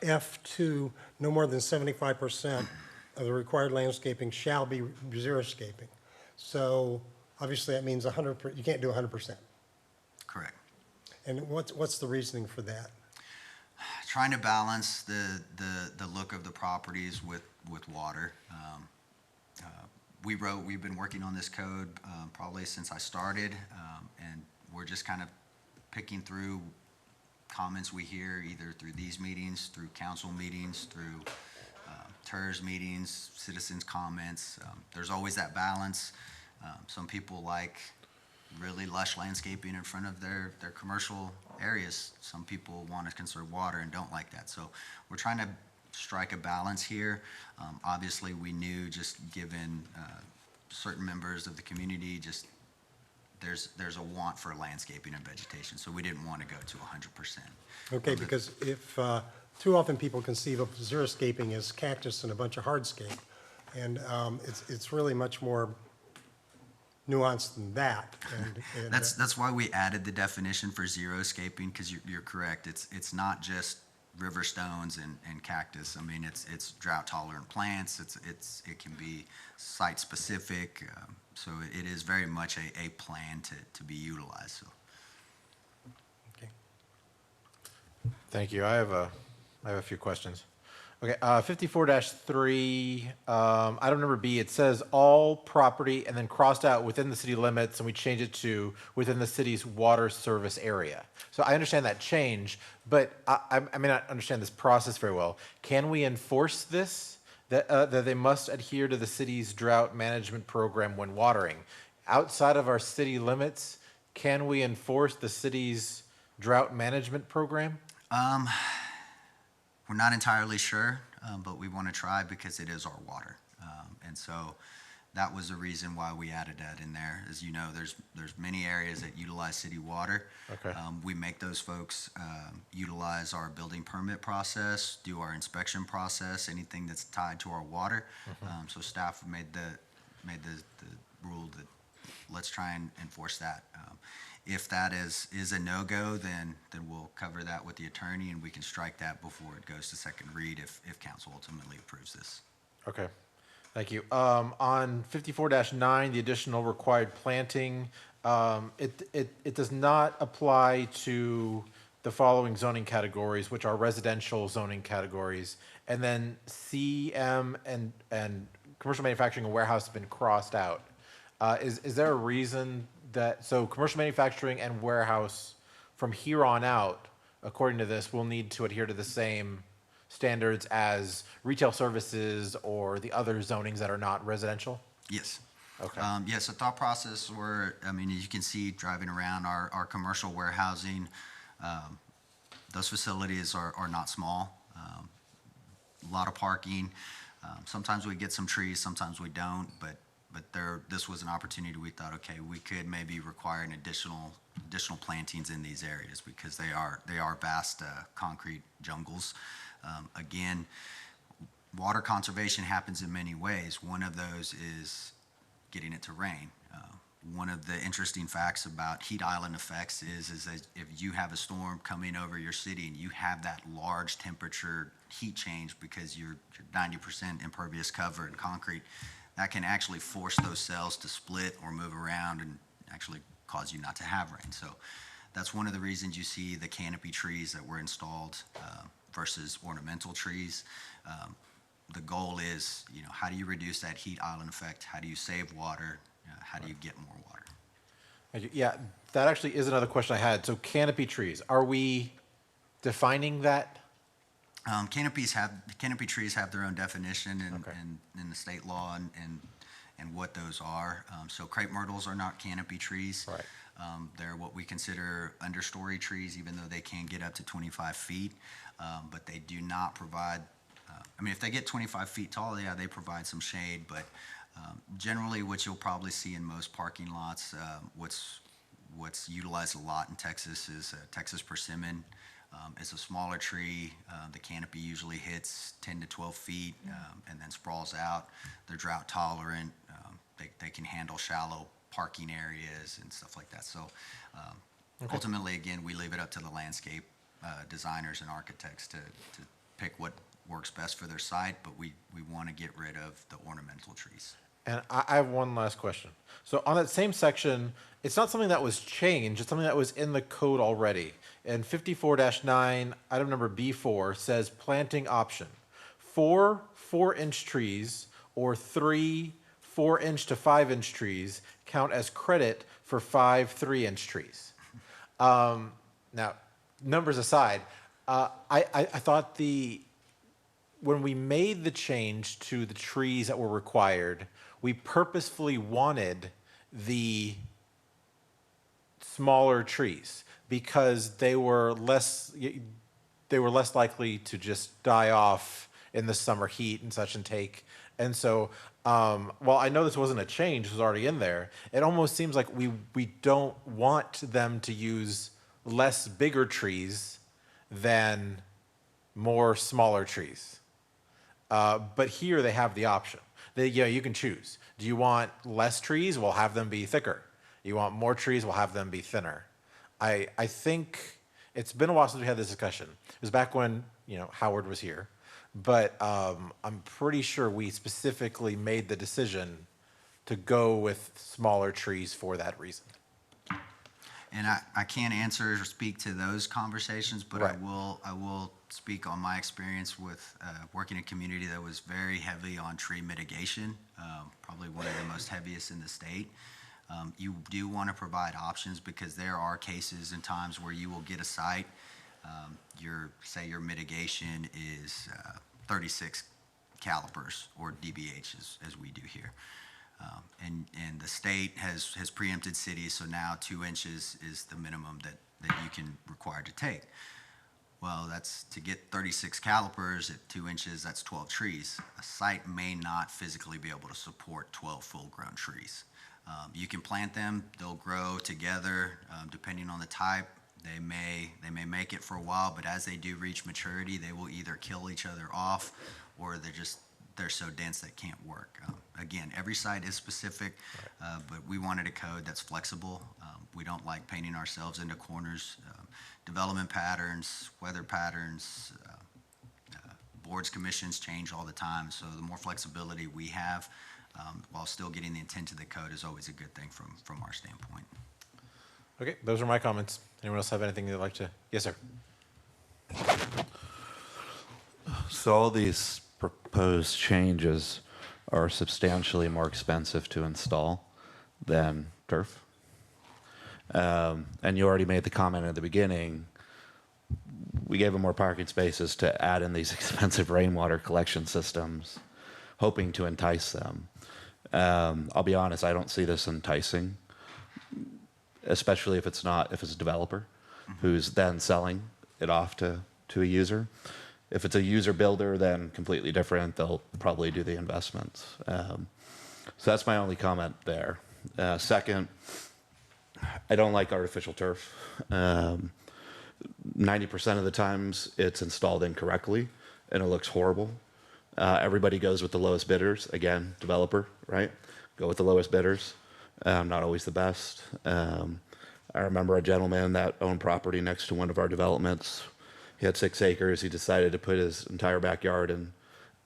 F2, no more than 75% of the required landscaping shall be xeriscaping. So obviously that means you can't do 100%. Correct. And what's the reasoning for that? Trying to balance the look of the properties with water. We've been working on this code probably since I started, and we're just kind of picking through comments we hear either through these meetings, through council meetings, through TERS meetings, citizens' comments. There's always that balance. Some people like really lush landscaping in front of their commercial areas. Some people want to conserve water and don't like that. So we're trying to strike a balance here. Obviously, we knew just given certain members of the community, just there's a want for landscaping and vegetation. So we didn't want to go to 100%. Okay, because if, too often people conceive of xeriscaping as cactus and a bunch of hardscape. And it's really much more nuanced than that. And That's why we added the definition for xeriscaping, because you're correct. It's not just river stones and cactus. I mean, it's drought tolerant plants. It can be site specific. So it is very much a plan to be utilized. So. okay. Thank you. I have a few questions. Okay, 54-3, item number B, it says all property and then crossed out within the city limits, and we change it to within the city's water service area. So I understand that change, but I may not understand this process very well. Can we enforce this, that they must adhere to the city's drought management program when watering? Outside of our city limits, can we enforce the city's drought management program? We're not entirely sure, but we want to try because it is our water. And so that was the reason why we added that in there. As you know, there's many areas that utilize city water. Okay. We make those folks utilize our building permit process, do our inspection process, anything that's tied to our water. So staff made the rule that let's try and enforce that. If that is a no-go, then we'll cover that with the attorney, and we can strike that before it goes to second read if council ultimately approves this. Okay, thank you. On 54-9, the additional required planting, it does not apply to the following zoning categories, which are residential zoning categories, and then CM and commercial manufacturing and warehouse have been crossed out. Is there a reason so commercial manufacturing and warehouse from here on out, according to this, will need to adhere to the same standards as retail services or the other zonings that are not residential? Yes. Okay. Yes, the thought process were, I mean, as you can see driving around our commercial warehousing, those facilities are not small. A lot of parking. Sometimes we get some trees, sometimes we don't, but this was an opportunity. We thought, okay, we could maybe require an additional plantings in these areas because they are vast concrete jungles. Again, water conservation happens in many ways. One of those is getting it to rain. One of the interesting facts about heat island effects is that if you have a storm coming over your city and you have that large temperature heat change because you're 90% impervious cover and concrete, that can actually force those cells to split or move around and actually cause you not to have rain. So that's one of the reasons you see the canopy trees that were installed versus ornamental trees. The goal is, how do you reduce that heat island effect? How do you save water? How do you get more water? Thank you. Yeah, that actually is another question I had. So canopy trees, are we defining that? Canopy trees have their own definition in the state law and what those are. So crepe myrtles are not canopy trees. Right. They're what we consider understory trees, even though they can get up to 25 feet. But they do not provide, if they get 25 feet tall, yeah, they provide some shade. But generally what you'll probably see in most parking lots, what's utilized a lot in Texas is Texas persimmon. It's a smaller tree. The canopy usually hits 10 to 12 feet and then sprawls out. They're drought tolerant. They can handle shallow parking areas and stuff like that. So ultimately, again, we leave it up to the landscape designers and architects to pick what works best for their site, but we want to get rid of the ornamental trees. And I have one last question. So on that same section, it's not something that was changed, it's something that was in the code already. And 54-9, item number B4 says planting option. 4 4-inch trees or 3 4-inch to 5-inch trees count as credit for 5 3-inch trees. Now, numbers aside, I thought when we made the change to the trees that were required, we purposefully wanted the smaller trees because they were less likely to just die off in the summer heat and such and take. And so, while I know this wasn't a change, it was already in there, it almost seems like we don't want them to use less bigger trees than more smaller trees. But here they have the option. You can choose. Do you want less trees? We'll have them be thicker. You want more trees? We'll have them be thinner. I think it's been a while since we had this discussion. It was back when Howard was here, but I'm pretty sure we specifically made the decision to go with smaller trees for that reason. And I can't answer or speak to those conversations, but Right. I will speak on my experience with working in a community that was very heavy on tree mitigation, probably one of the most heaviest in the state. You do want to provide options because there are cases and times where you will get a site, say your mitigation is 36 calipers or DBH as we do here. And the state has preempted cities, so now 2 inches is the minimum that you can require to take. Well, that's to get 36 calipers at 2 inches, that's 12 trees. A site may not physically be able to support 12 full-grown trees. You can plant them, they'll grow together, depending on the type. They may make it for a while, but as they do reach maturity, they will either kill each other off or they're so dense that can't work. Again, every site is specific, but we wanted a code that's flexible. We don't like painting ourselves into corners. Development patterns, weather patterns, boards, commissions change all the time, so the more flexibility we have while still getting the intent of the code is always a good thing from our standpoint. Okay, those are my comments. Anyone else have anything they'd like to? Yes, sir. So all these proposed changes are substantially more expensive to install than turf. And you already made the comment at the beginning, we gave them more parking spaces to add in these expensive rainwater collection systems, hoping to entice them. I'll be honest, I don't see this enticing, especially if it's a developer who's then selling it off to a user. If it's a user builder, then completely different. They'll probably do the investments. So that's my only comment there. Second, I don't like artificial turf. 90% of the times it's installed incorrectly and it looks horrible. Everybody goes with the lowest bidders. Again, developer, right? Go with the lowest bidders. Not always the best. I remember a gentleman that owned property next to one of our developments. He had 6 acres. He decided to put his entire backyard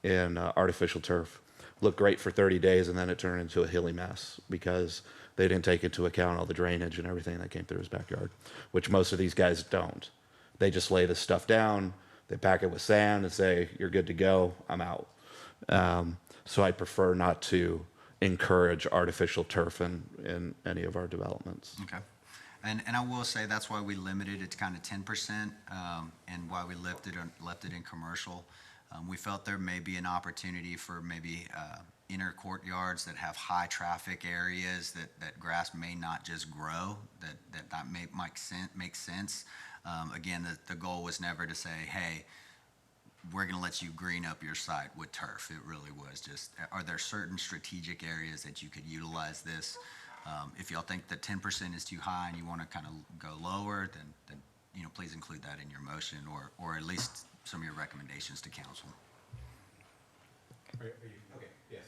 in artificial turf. Looked great for 30 days, and then it turned into a hilly mess because they didn't take into account all the drainage and everything that came through his backyard, which most of these guys don't. They just lay this stuff down, they pack it with sand and say, you're good to go, I'm out. So I prefer not to encourage artificial turf in any of our developments. Okay. And I will say that's why we limited it to kind of 10%, and why we left it in commercial. We felt there may be an opportunity for maybe inner courtyards that have high traffic areas that grass may not just grow, that may make sense. Again, the goal was never to say, hey, we're going to let you green up your site with turf. It really was just, are there certain strategic areas that you could utilize this? If y'all think that 10% is too high and you want to kind of go lower, then please include that in your motion or at least some of your recommendations to council. Okay, yes,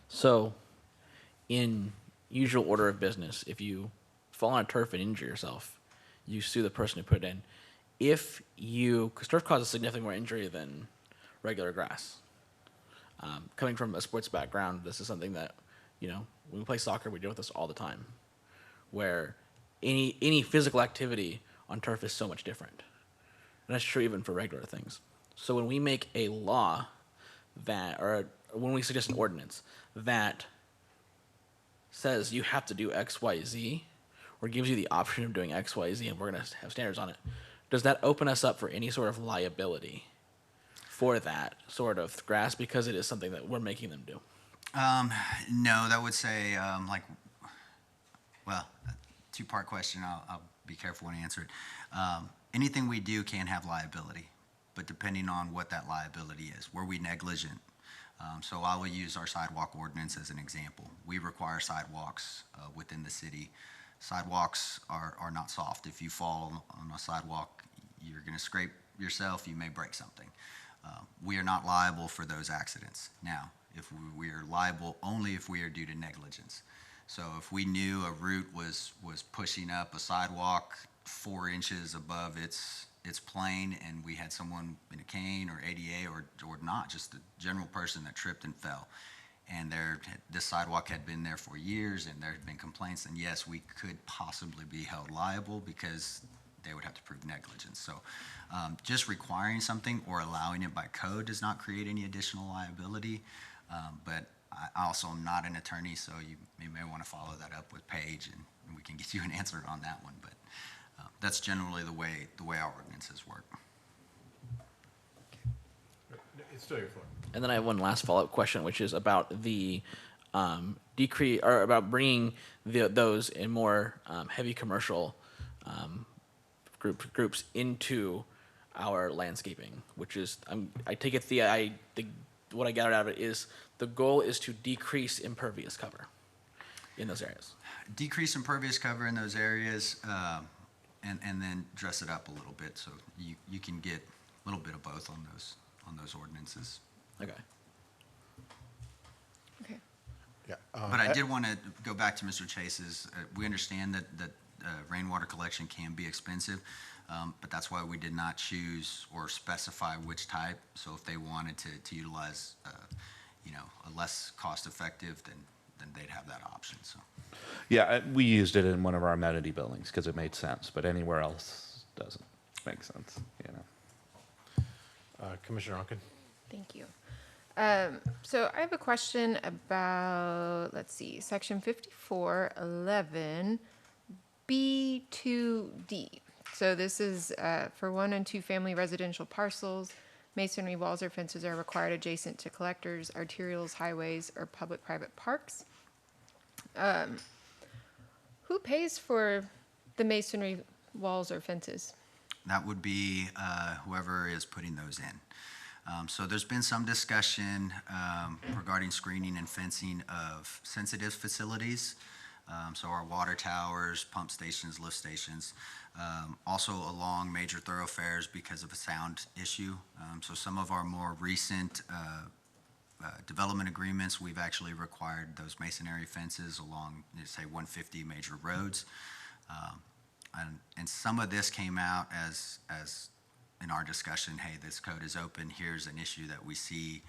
So, in usual order of business, if you fall on a turf and injure yourself, you sue the person who put it in. Because turf causes significantly more injury than regular grass. Coming from a sports background, this is something that, when we play soccer, we deal with this all the time, where any physical activity on turf is so much different. And that's true even for regular things. So when we make a law or when we suggest an ordinance that says you have to do X, Y, Z, or gives you the option of doing X, Y, Z, and we're going to have standards on it, does that open us up for any sort of liability for that sort of grass because it is something that we're making them do? No, that would say, two-part question. I'll be careful when I answer it. Anything we do can have liability, but depending on what that liability is. Were we negligent? So I will use our sidewalk ordinance as an example. We require sidewalks within the city. Sidewalks are not soft. If you fall on a sidewalk, you're going to scrape yourself, you may break something. We are not liable for those accidents. Now, if we are liable only if we are due to negligence. So if we knew a route was pushing up a sidewalk 4 inches above its plane, and we had someone in a cane or ADA or not, just a general person that tripped and fell, and this sidewalk had been there for years and there had been complaints, then yes, we could possibly be held liable because they would have to prove negligence. So just requiring something or allowing it by code does not create any additional liability. But I also am not an attorney, so you may want to follow that up with Paige, and we can get you an answer on that one. But that's generally the way our ordinances work. It's still your floor. And then I have one last follow-up question, which is about the decrease, or about bringing those in more heavy commercial groups into our landscaping, which is, I take it what I gathered out of it is the goal is to decrease impervious cover in those areas. Decrease impervious cover in those areas, and then dress it up a little bit, so you can get a little bit of both on those ordinances. Okay. Okay. Yeah. But I did want to go back to Mr. Chase's. We understand that rainwater collection can be expensive, but that's why we did not choose or specify which type. So if they wanted to utilize, a less cost-effective, then they'd have that option. So. Yeah, we used it in one of our amenity buildings because it made sense, but anywhere else doesn't make sense, Commissioner Onken? Thank you. So I have a question about, let's see, section 5411 B2D. So this is for 1 and 2 family residential parcels. Masonry walls or fences are required adjacent to collectors, arterials, highways, or public-private parks. Who pays for the masonry walls or fences? That would be whoever is putting those in. So there's been some discussion regarding screening and fencing of sensitive facilities. So our water towers, pump stations, lift stations, also along major thoroughfares because of a sound issue. So some of our more recent development agreements, we've actually required those masonry fences along, say, 150 major roads. And some of this came out as in our discussion, hey, this code is open, here's an issue that we see,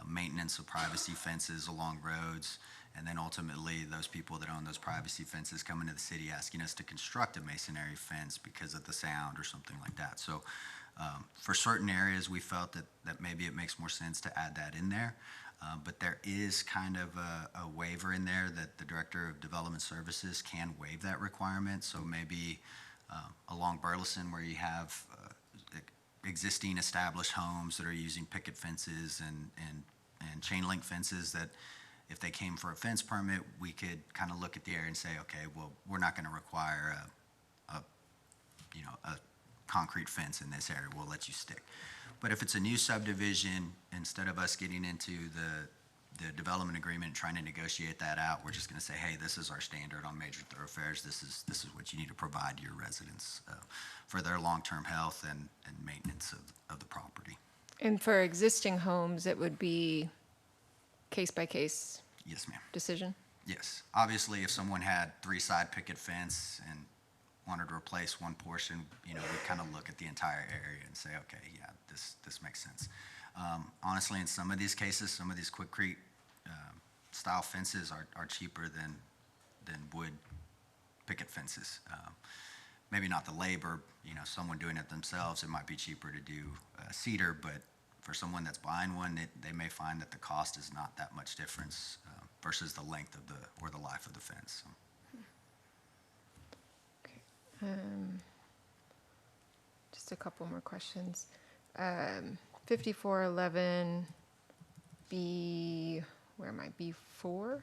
maintenance of privacy fences along roads, and then ultimately those people that own those privacy fences come into the city asking us to construct a masonry fence because of the sound or something like that. So for certain areas, we felt that maybe it makes more sense to add that in there. But there is kind of a waiver in there that the Director of Development Services can waive that requirement. So maybe along Burleson where you have existing established homes that are using picket fences and chain link fences, that if they came for a fence permit, we could kind of look at the area and say, okay, well, we're not going to require a concrete fence in this area. We'll let you stick. But if it's a new subdivision, instead of us getting into the development agreement and trying to negotiate that out, we're just going to say, hey, this is our standard on major thoroughfares. This is what you need to provide to your residents for their long-term health and maintenance of the property. And for existing homes, it would be case-by-case Yes, ma'am. decision? Yes. Obviously, if someone had 3 side picket fence and wanted to replace one portion, we kind of look at the entire area and say, okay, yeah, this makes sense. Honestly, in some of these cases, some of these Quikrete style fences are cheaper than wood picket fences. Maybe not the labor, someone doing it themselves, it might be cheaper to do cedar, but for someone that's buying one, they may find that the cost is not that much difference versus the length of or the life of the fence. So. Okay. Just a couple more questions. 5411 B, where am I? B4?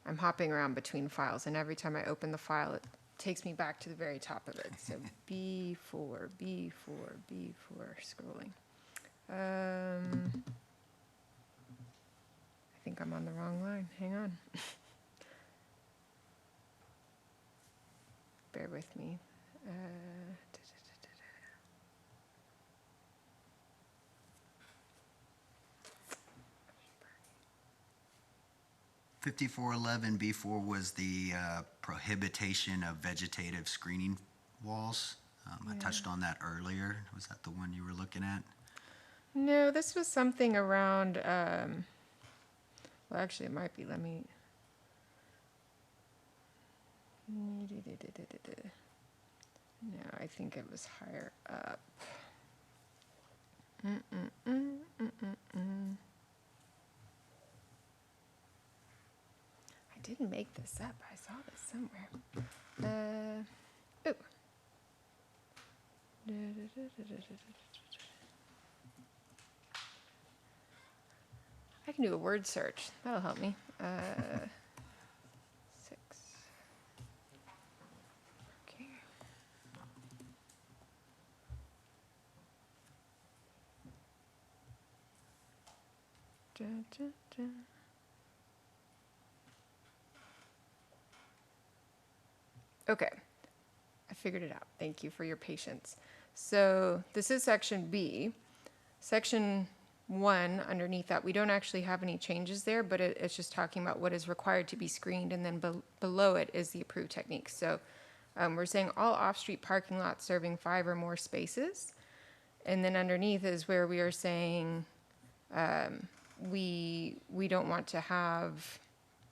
I'm hopping around between files, and every time I open the file, it takes me back to the very top of it. So B4, B4, B4, scrolling. I think I'm on the wrong line. Hang on. Bear with me. 5411 B4 was the prohibition of vegetative screening walls. I touched on that earlier. Was that the one you were looking at? No, this was something around, well, actually, it might be. Let me. No, I think it was higher up. I didn't make this up. I saw this somewhere. Oh. I can do a word search. That'll help me. 6. Okay. Dun, dun, dun. Okay, I figured it out. Thank you for your patience. So this is section B. Section 1, underneath that, we don't actually have any changes there, but it's just talking about what is required to be screened, and then below it is the approved techniques. So we're saying all off-street parking lots serving 5 or more spaces, and then underneath is where we are saying we don't want to have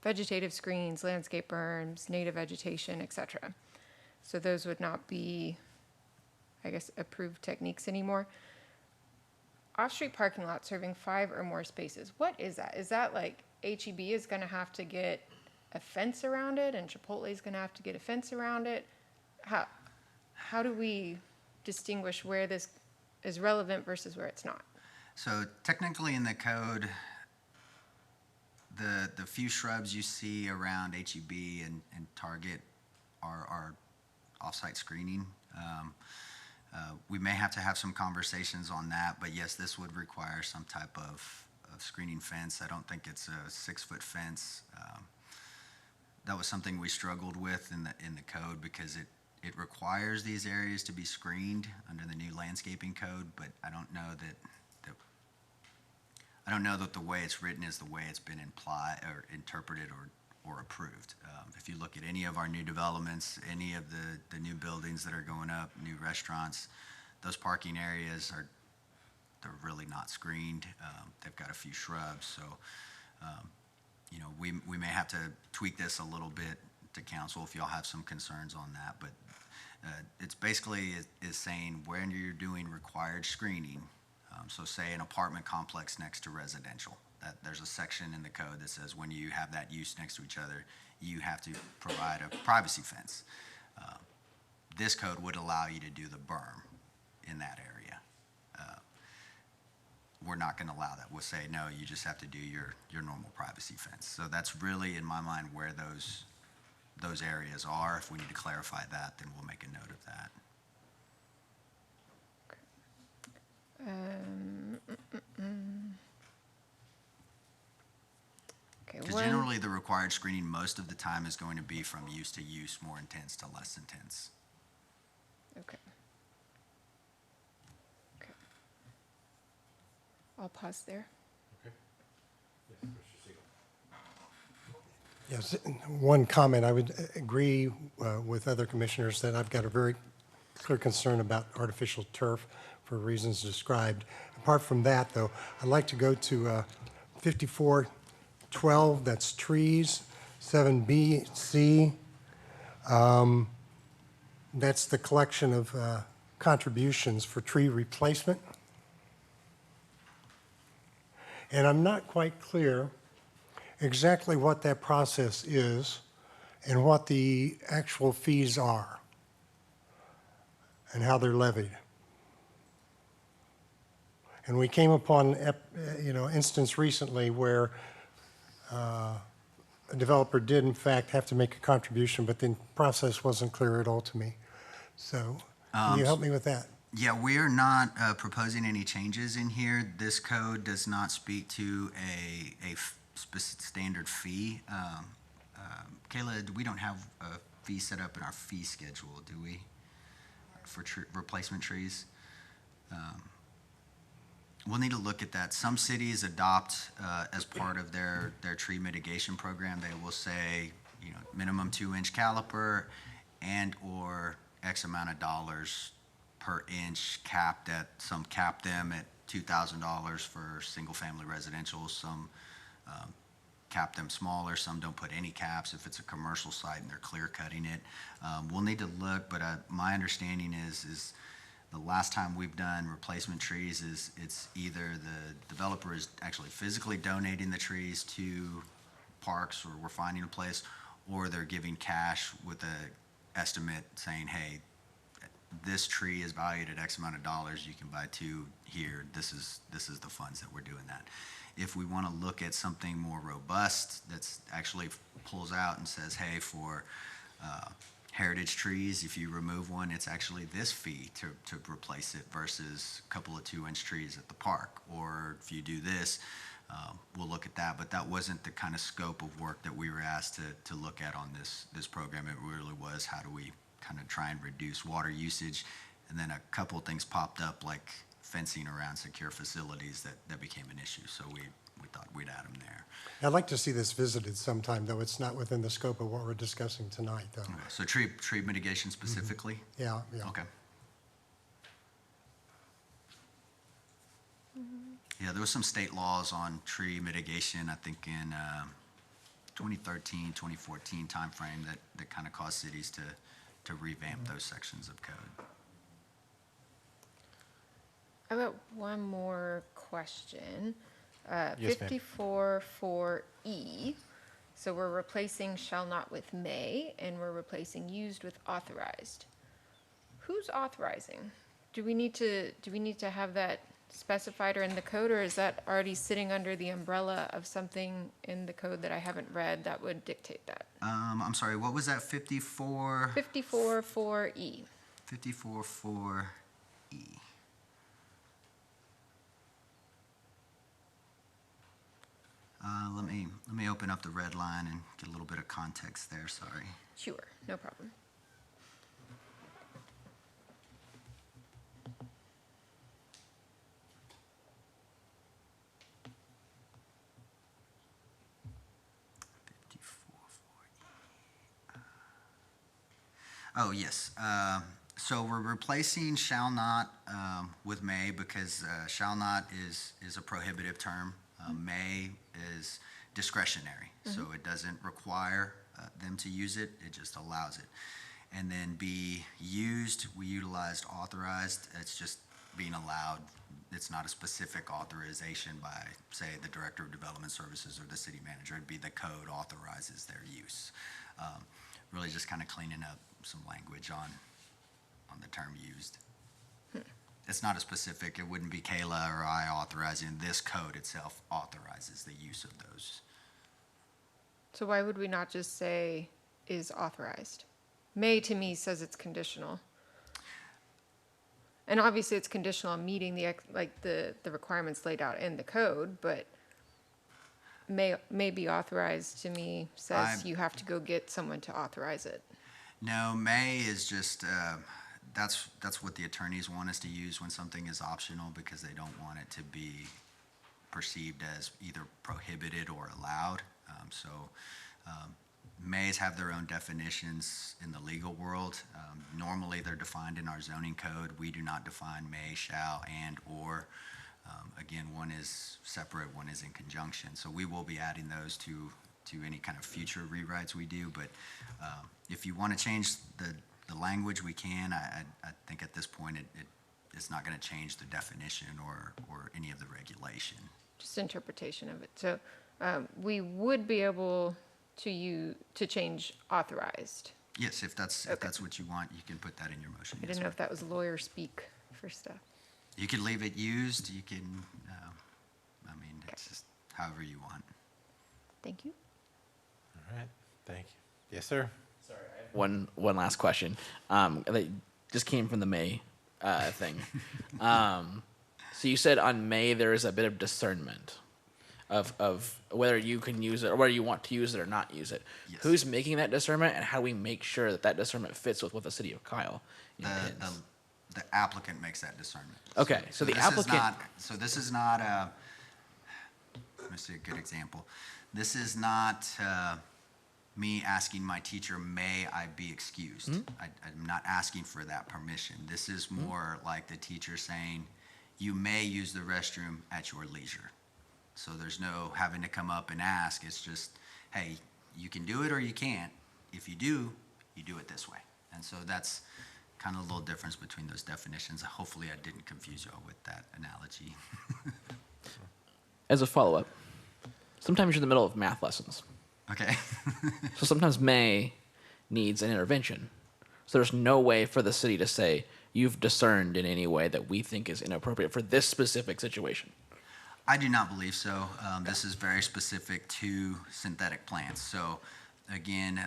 vegetative screens, landscape berms, native vegetation, etc. So those would not be, I guess, approved techniques anymore. Off-street parking lot serving 5 or more spaces. What is that? Is that like HEB is going to have to get a fence around it, and Chipotle is going to have to get a fence around it? How do we distinguish where this is relevant versus where it's not? So technically in the code, the few shrubs you see around HEB and Target are off-site screening. We may have to have some conversations on that, but yes, this would require some type of screening fence. I don't think it's a 6-foot fence. That was something we struggled with in the code because it requires these areas to be screened under the new landscaping code, but I don't know that the way it's written is the way it's been implied or interpreted or approved. If you look at any of our new developments, any of the new buildings that are going up, new restaurants, those parking areas they're really not screened. They've got a few shrubs, so we may have to tweak this a little bit to council if y'all have some concerns on that. But it's basically is saying when you're doing required screening. So say an apartment complex next to residential, that there's a section in the code that says when you have that use next to each other, you have to provide a privacy fence. This code would allow you to do the berm in that area. We're not going to allow that. We'll say, no, you just have to do your normal privacy fence. So that's really, in my mind, where those areas are. If we need to clarify that, then we'll make a note of that. Okay, Because generally the required screening most of the time is going to be from use to use, more intense to less intense. Okay. Okay. I'll pause there. Yes, one comment. I would agree with other commissioners that I've got a very clear concern about artificial turf. for reasons described. Apart from that, though, I'd like to go to 5412, that's trees, 7B, C. That's the collection of contributions for tree replacement. And I'm not quite clear exactly what that process is and what the actual fees are and how they're levied. And we came upon, instance recently where a developer did in fact have to make a contribution, but the process wasn't clear at all to me. So, can you help me with that? Yeah, we're not proposing any changes in here. This code does not speak to a standard fee. Kayla, we don't have a fee set up in our fee schedule, do we? For replacement trees? We'll need to look at that. Some cities adopt as part of their tree mitigation program, they will say, minimum 2-inch caliper and or X amount of dollars per inch capped at, some cap them at $2,000 for single-family residential, some cap them smaller, some don't put any caps if it's a commercial site and they're clear cutting it. We'll need to look, but my understanding is the last time we've done replacement trees is it's either the developer is actually physically donating the trees to parks or we're finding a place, or they're giving cash with a estimate saying, hey, this tree is valued at X amount of dollars, you can buy 2 here, this is the funds that we're doing that. If we want to look at something more robust that's actually pulls out and says, hey, for heritage trees, if you remove one, it's actually this fee to replace it versus a couple of 2-inch trees at the park. Or if you do this, we'll look at that. But that wasn't the kind of scope of work that we were asked to look at on this program. It really was, how do we kind of try and reduce water usage? And then a couple of things popped up, like fencing around secure facilities that became an issue. So we thought we'd add them there. I'd like to see this visited sometime, though it's not within the scope of what we're discussing tonight, though. Okay. So tree mitigation specifically? Yeah. Okay. Yeah, there was some state laws on tree mitigation, I think in 2013, 2014 timeframe that kind of caused cities to revamp those sections of code. I've got one more question. Yes, ma'am. 54-4E. So we're replacing shall not with may, and we're replacing used with authorized. Who's authorizing? Do we need to have that specified or in the code, or is that already sitting under the umbrella of something in the code that I haven't read that would dictate that? I'm sorry, what was that, 54? 54-4E. 54-4E. Let me open up the red line and get a little bit of context there, sorry. Sure, no problem. Oh, yes. So we're replacing shall not with may because shall not is a prohibitive term. May is discretionary, so it doesn't require them to use it, it just allows it. And then be used, we utilized authorized, it's just being allowed. It's not a specific authorization by, say, the Director of Development Services or the city manager. It'd be the code authorizes their use. Really just kind of cleaning up some language on the term used. It's not a specific, it wouldn't be Kayla or I authorizing, this code itself authorizes the use of those. So why would we not just say is authorized? May to me says it's conditional. And obviously it's conditional on meeting the requirements laid out in the code, but may be authorized to me says you have to go get someone to authorize it. No, may is just, that's what the attorneys want us to use when something is optional because they don't want it to be perceived as either prohibited or allowed. mays have their own definitions in the legal world. Normally, they're defined in our zoning code. We do not define may, shall, and, or. Again, one is separate, one is in conjunction. So we will be adding those to any kind of future rewrites we do. But if you want to change the language, we can. I think at this point, it's not going to change the definition or any of the regulation. Just interpretation of it. So we would be able to change authorized. Yes, if that's what you want, you can put that in your motion. I Yes, didn't know ma'am. if that was lawyer speak for stuff. You can leave it used. You can, it's just however you want. Thank you. All right, thank you. Yes, sir? One last question. That just came from the May thing. So you said on May there is a bit of discernment of whether you can use it or whether you want to use it or not use it. Yes. Who's making that discernment, and how do we make sure that discernment fits with what the city of Kyle intends? The applicant makes that discernment. Okay, so the applicant. This is not a, let me see a good example. This is not me asking my teacher, may I be excused? I'm not asking for that permission. This is more like the teacher saying, you may use the restroom at your leisure. So there's no having to come up and ask. It's just, hey, you can do it or you can't. If you do, you do it this way. And so that's kind of a little difference between those definitions. Hopefully I didn't confuse y'all with that analogy. As a follow-up, sometimes you're in the middle of math lessons. Okay. So sometimes May needs an intervention. So there's no way for the city to say, you've discerned in any way that we think is inappropriate for this specific situation. I do not believe so. This is very specific to synthetic plants. So again,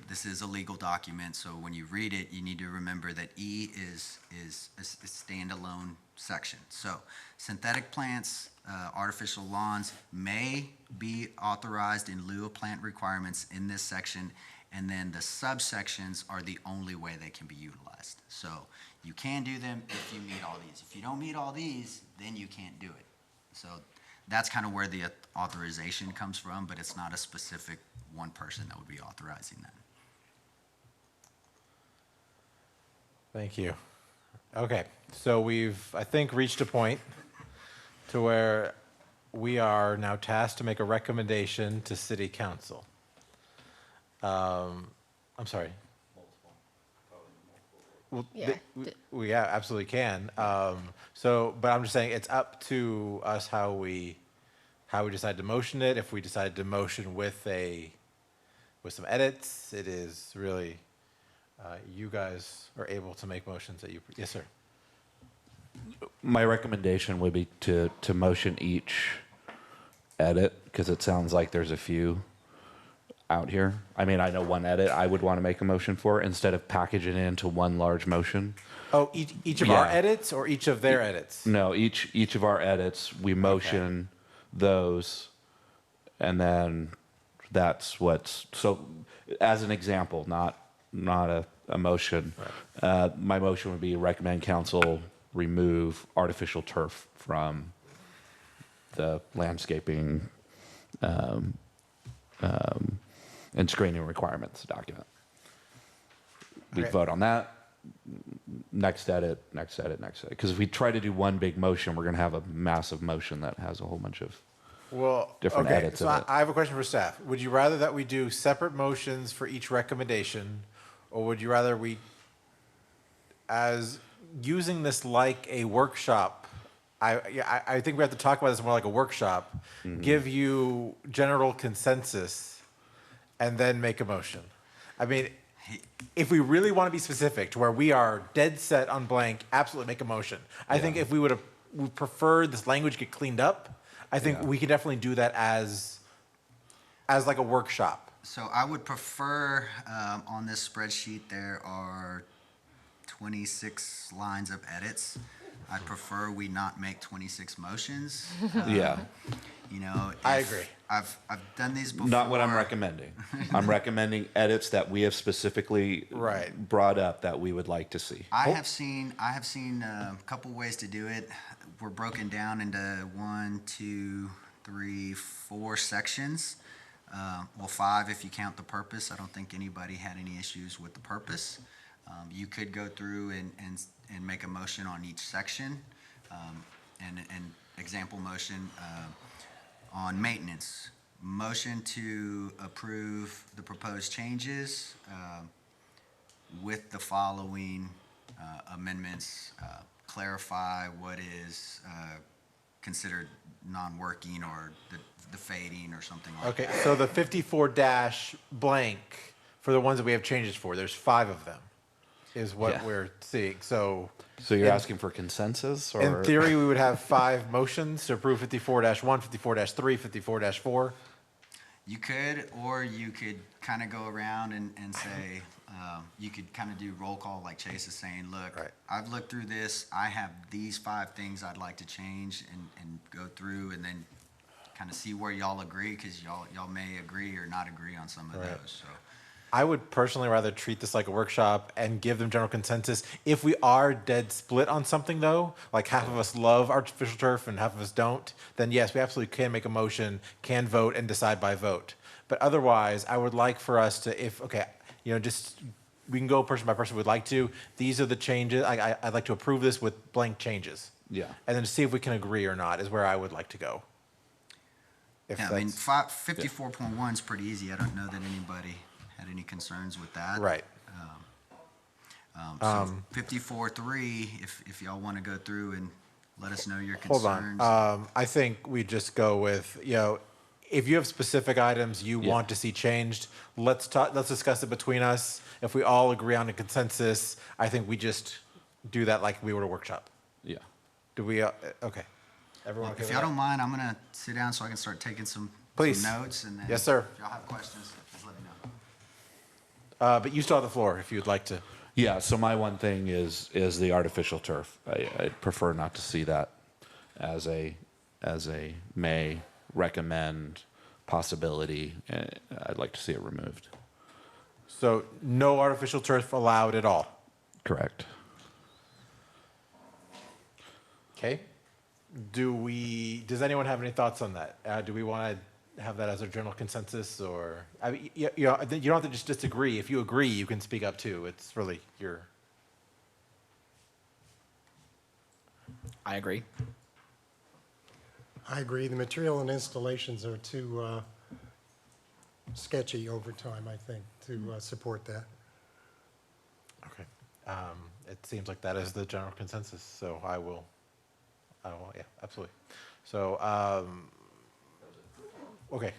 this is a legal document. So when you read it, you need to remember that E is a standalone section. So synthetic plants, artificial lawns may be authorized in lieu of plant requirements in this section. And then the subsections are the only way they can be utilized. So you can do them if you meet all these. If you don't meet all these, then you can't do it. So that's kind of where the authorization comes from, but it's not a specific one person that would be authorizing that. Thank you. Okay, so we've, I think, reached a point to where we are now tasked to make a recommendation to City Council. I'm sorry. Well, Yeah. we absolutely can. But I'm just saying it's up to us how we decide to motion it. If we decide to motion with some edits, it is really you guys are able to make motions that you. Yes, sir. My recommendation would be to motion each edit, because it sounds like there's a few out here. I mean, I know one edit I would want to make a motion for instead of packaging it into one large motion. Oh, each of our edits or each of their edits? No, each of our edits, we motion those, and then that's what's, so as an example, not a motion. Right. My motion would be recommend council remove artificial turf from the landscaping and screening requirements document. We vote on that. Next edit, next edit, next edit. Because if we try to do one big motion, we're going to have a massive motion that has a whole bunch of different edits. So I have a question for staff. Would you rather that we do separate motions for each recommendation, or would you rather we, as using this like a workshop, I think we have to talk about this more like a workshop, give you general consensus, and then make a motion? I mean, if we really want to be specific to where we are dead set on blank, absolutely make a motion. I think if we would prefer this language get cleaned up, I think we can definitely do that as like a workshop. So I would prefer, on this spreadsheet, there are 26 lines of edits. I prefer we not make 26 motions. You know, I agree. I've done these before. Not what I'm recommending. I'm recommending edits that we have specifically brought up that we would like to see. I have seen a couple ways to do it. We're broken down into 1, 2, 3, 4 sections. Well, 5 if you count the purpose. I don't think anybody had any issues with the purpose. You could go through and make a motion on each section. And example motion on maintenance. Motion to approve the proposed changes with the following amendments. Clarify what is considered non-working or the fading or something like that. Okay, so the 54 dash blank for the ones that we have changes for, there's 5 of them, is what Yeah. we're seeing. So So you're asking for consensus, or? in theory, we would have 5 motions to approve 54-1, 54-3, 54-4. You could, or you could kind of go around and say, you could kind of do roll call like Chase is saying, look, Right. I've looked through this, I have these 5 things I'd like to change and go through and then kind of see where y'all agree, because y'all may agree or not agree on some of Right. those, so. I would personally rather treat this like a workshop and give them general consensus. If we are dead split on something, though, like half of us love artificial turf and half of us don't, then yes, we absolutely can make a motion, can vote, and decide by vote. But otherwise, I would like for us to, just we can go person by person. We'd like to. These are the changes. I'd like to approve this with blank changes. Yeah. And then to see if we can agree or not is where I would like to go. If Yeah, I mean, that's- 54.1 is pretty easy. I don't know that anybody had any concerns with that. Right. So 54.3, if y'all want to go through and let us know your Hold concerns. on. I think we just go with, if you have specific items you Yeah. want to see changed, let's discuss it between us. If we all agree on a consensus, I think we just do that like we were at a workshop. Yeah. Do we, okay. Everyone okay If with y'all that? don't mind, I'm gonna sit down so I can start taking some Please. notes, and then. Yes, sir. If y'all have questions, just let me know. But you still have the floor if you'd like to. Yeah, so my one thing is the artificial turf. I prefer not to see that as a may recommend possibility. I'd like to see it removed. So no artificial turf allowed at all. Correct. Okay. Does anyone have any thoughts on that? Do we want to have that as a general consensus, or, I mean, you don't have to just disagree. If you agree, you can speak up too. It's really your. I agree. I agree. The material and installations are too sketchy over time, I think, to support that. Okay. It seems like that is the general consensus, so I will, yeah, absolutely. So, okay,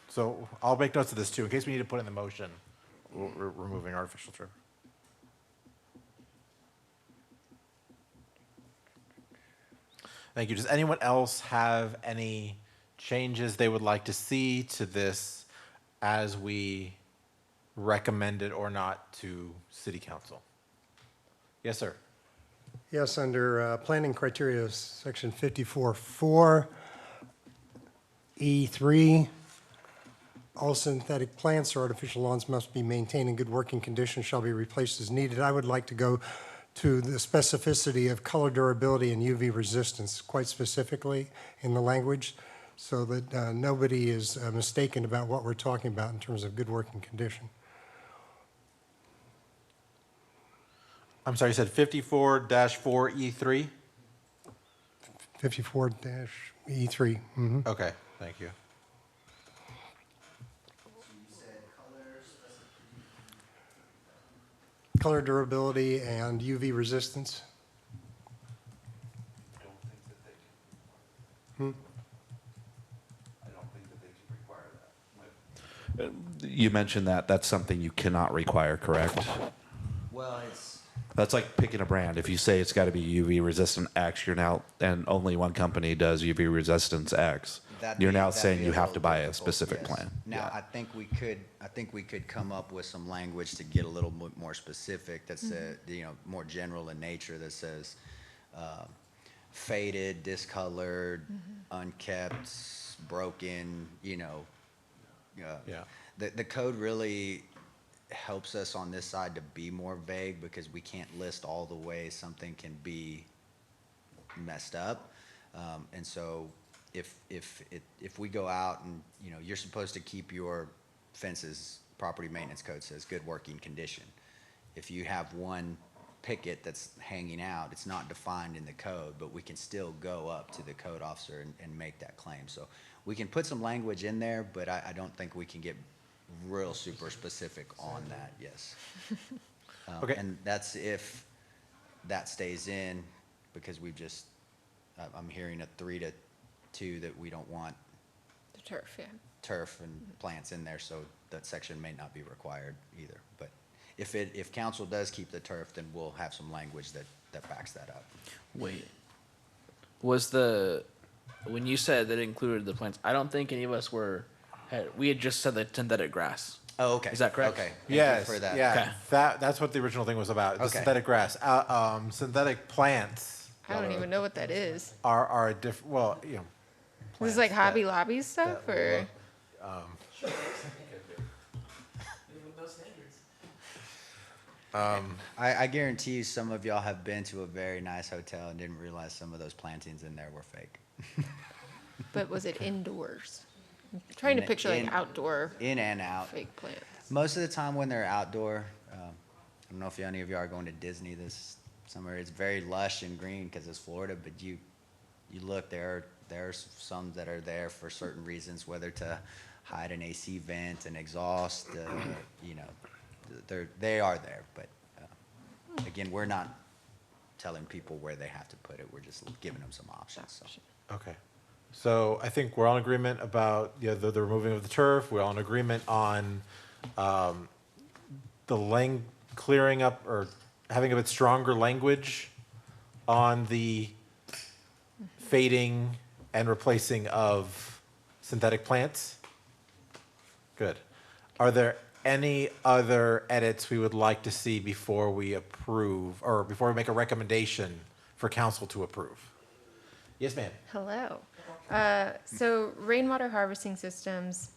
so I'll make notes of this too, in case we need to put in the motion, removing artificial turf. Thank you. Does anyone else have any changes they would like to see to this as we recommend it or not to City Council? Yes, sir. Yes, under planning criteria, section 54.4, E3, all synthetic plants or artificial lawns must be maintained in good working condition, shall be replaced as needed. I would like to go to the specificity of color durability and UV resistance, quite specifically in the language, so that nobody is mistaken about what we're talking about in terms of good working condition. I'm sorry, you said 54-4E3? 54-E3, mhm. Okay, thank you. Color durability and UV resistance. You mentioned that that's something you cannot require, correct? Well, it's. That's like picking a brand. If you say it's got to be UV resistant X, you're now, and only one company does UV resistance X, you're now saying you have to buy a specific plan. Now, I think we could come up with some language to get a little bit more specific, that's, more general in nature, that says, faded, discolored, unkept, broken, Yeah. The code really helps us on this side to be more vague, because we can't list all the ways something can be messed up. And so if we go out and, you know, you're supposed to keep your fences, property maintenance code says good working condition. If you have one picket that's hanging out, it's not defined in the code, but we can still go up to the code officer and make that claim. So we can put some language in there, but I don't think we can get real super specific on that, yes. Okay. And that's if that stays in, because we've just, I'm hearing a 3-2 that we don't want The turf, yeah. turf and plants in there, so that section may not be required either. But if council does keep the turf, then we'll have some language that backs that up. Wait, when you said that it included the plants, I don't think any of us we had just said that synthetic grass. Oh, okay. Is that correct? Okay. Thank you Yes, for that. yeah, Okay. that's what the original thing was about, the Okay. synthetic grass. Synthetic plants I don't even know what that is. are a different, well, you know. This is like plants Hobby that- Lobby stuff, that or? I guarantee you some of y'all have been to a very nice hotel and didn't realize some of those plantings in there were fake. But was it indoors? I'm trying to In- picture like in- outdoor In and out. fake plants. Most of the time when they're outdoor, I don't know if any of y'all are going to Disney this summer. It's very lush and green because it's Florida, but you look, there's some that are there for certain reasons, whether to hide an AC vent, an exhaust, you know, they are there. But again, we're not telling people where they have to put it. We're just giving them some options. So. Okay. So I think we're all in agreement about, you know, the removing of the turf. We're all in agreement on the clearing up or having a bit stronger language on the fading and replacing of synthetic plants. Good. Are there any other edits we would like to see before we approve, or before we make a recommendation for council to approve? Yes, ma'am. Hello. So rainwater harvesting systems,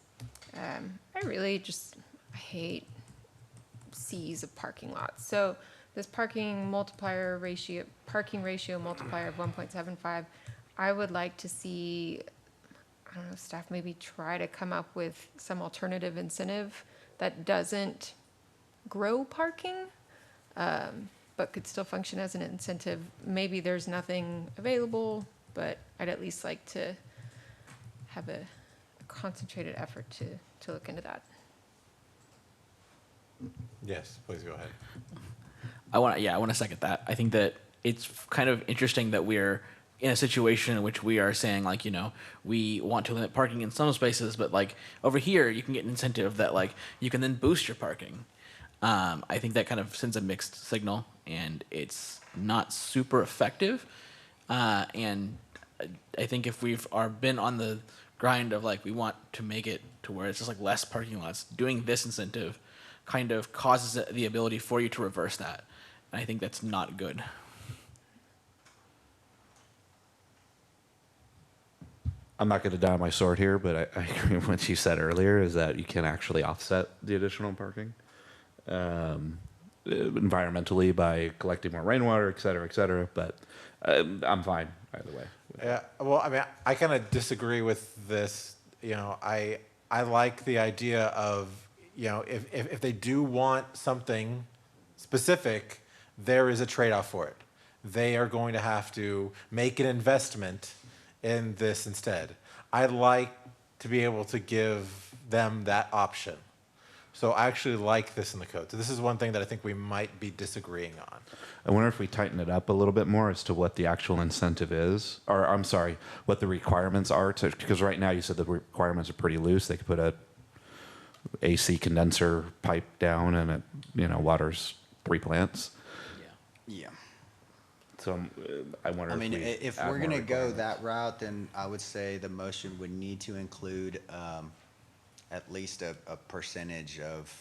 I really I hate seas of parking lots. So this parking ratio multiplier of 1.75, I would like to see, I don't know, staff maybe try to come up with some alternative incentive that doesn't grow parking, but could still function as an incentive. Maybe there's nothing available, but I'd at least like to have a concentrated effort to look into that. Yes, please go ahead. I want to second that. I think that it's kind of interesting that we're in a situation in which we are saying, like, you know, we want to limit parking in some spaces, but like over here you can get an incentive that like you can then boost your parking. I think that kind of sends a mixed signal, and it's not super effective. And I think if we've been on the grind of like we want to make it to where it's just like less parking lots, doing this incentive kind of causes the ability for you to reverse that. And I think that's not good. I'm not going to die on my sword here, but I agree with what you said earlier, is that you can actually offset the additional parking environmentally by collecting more rainwater, et cetera, but I'm fine either way. Yeah, well, I mean, I kind of disagree with this. You know, I like the idea of, you know, if they do want something specific, there is a trade-off for it. They are going to have to make an investment in this instead. I'd like to be able to give them that option. So I actually like this in the code. So this is one thing that I think we might be disagreeing on. I wonder if we tighten it up a little bit more as to what the actual incentive is, or I'm sorry, what the requirements are, because right now you said the requirements are pretty loose. They could put a AC condenser pipe down and it, you know, waters 3 plants. Yeah. So I wonder. I mean, if if we're going to go that route, then I would say the motion would need to include at least a percentage of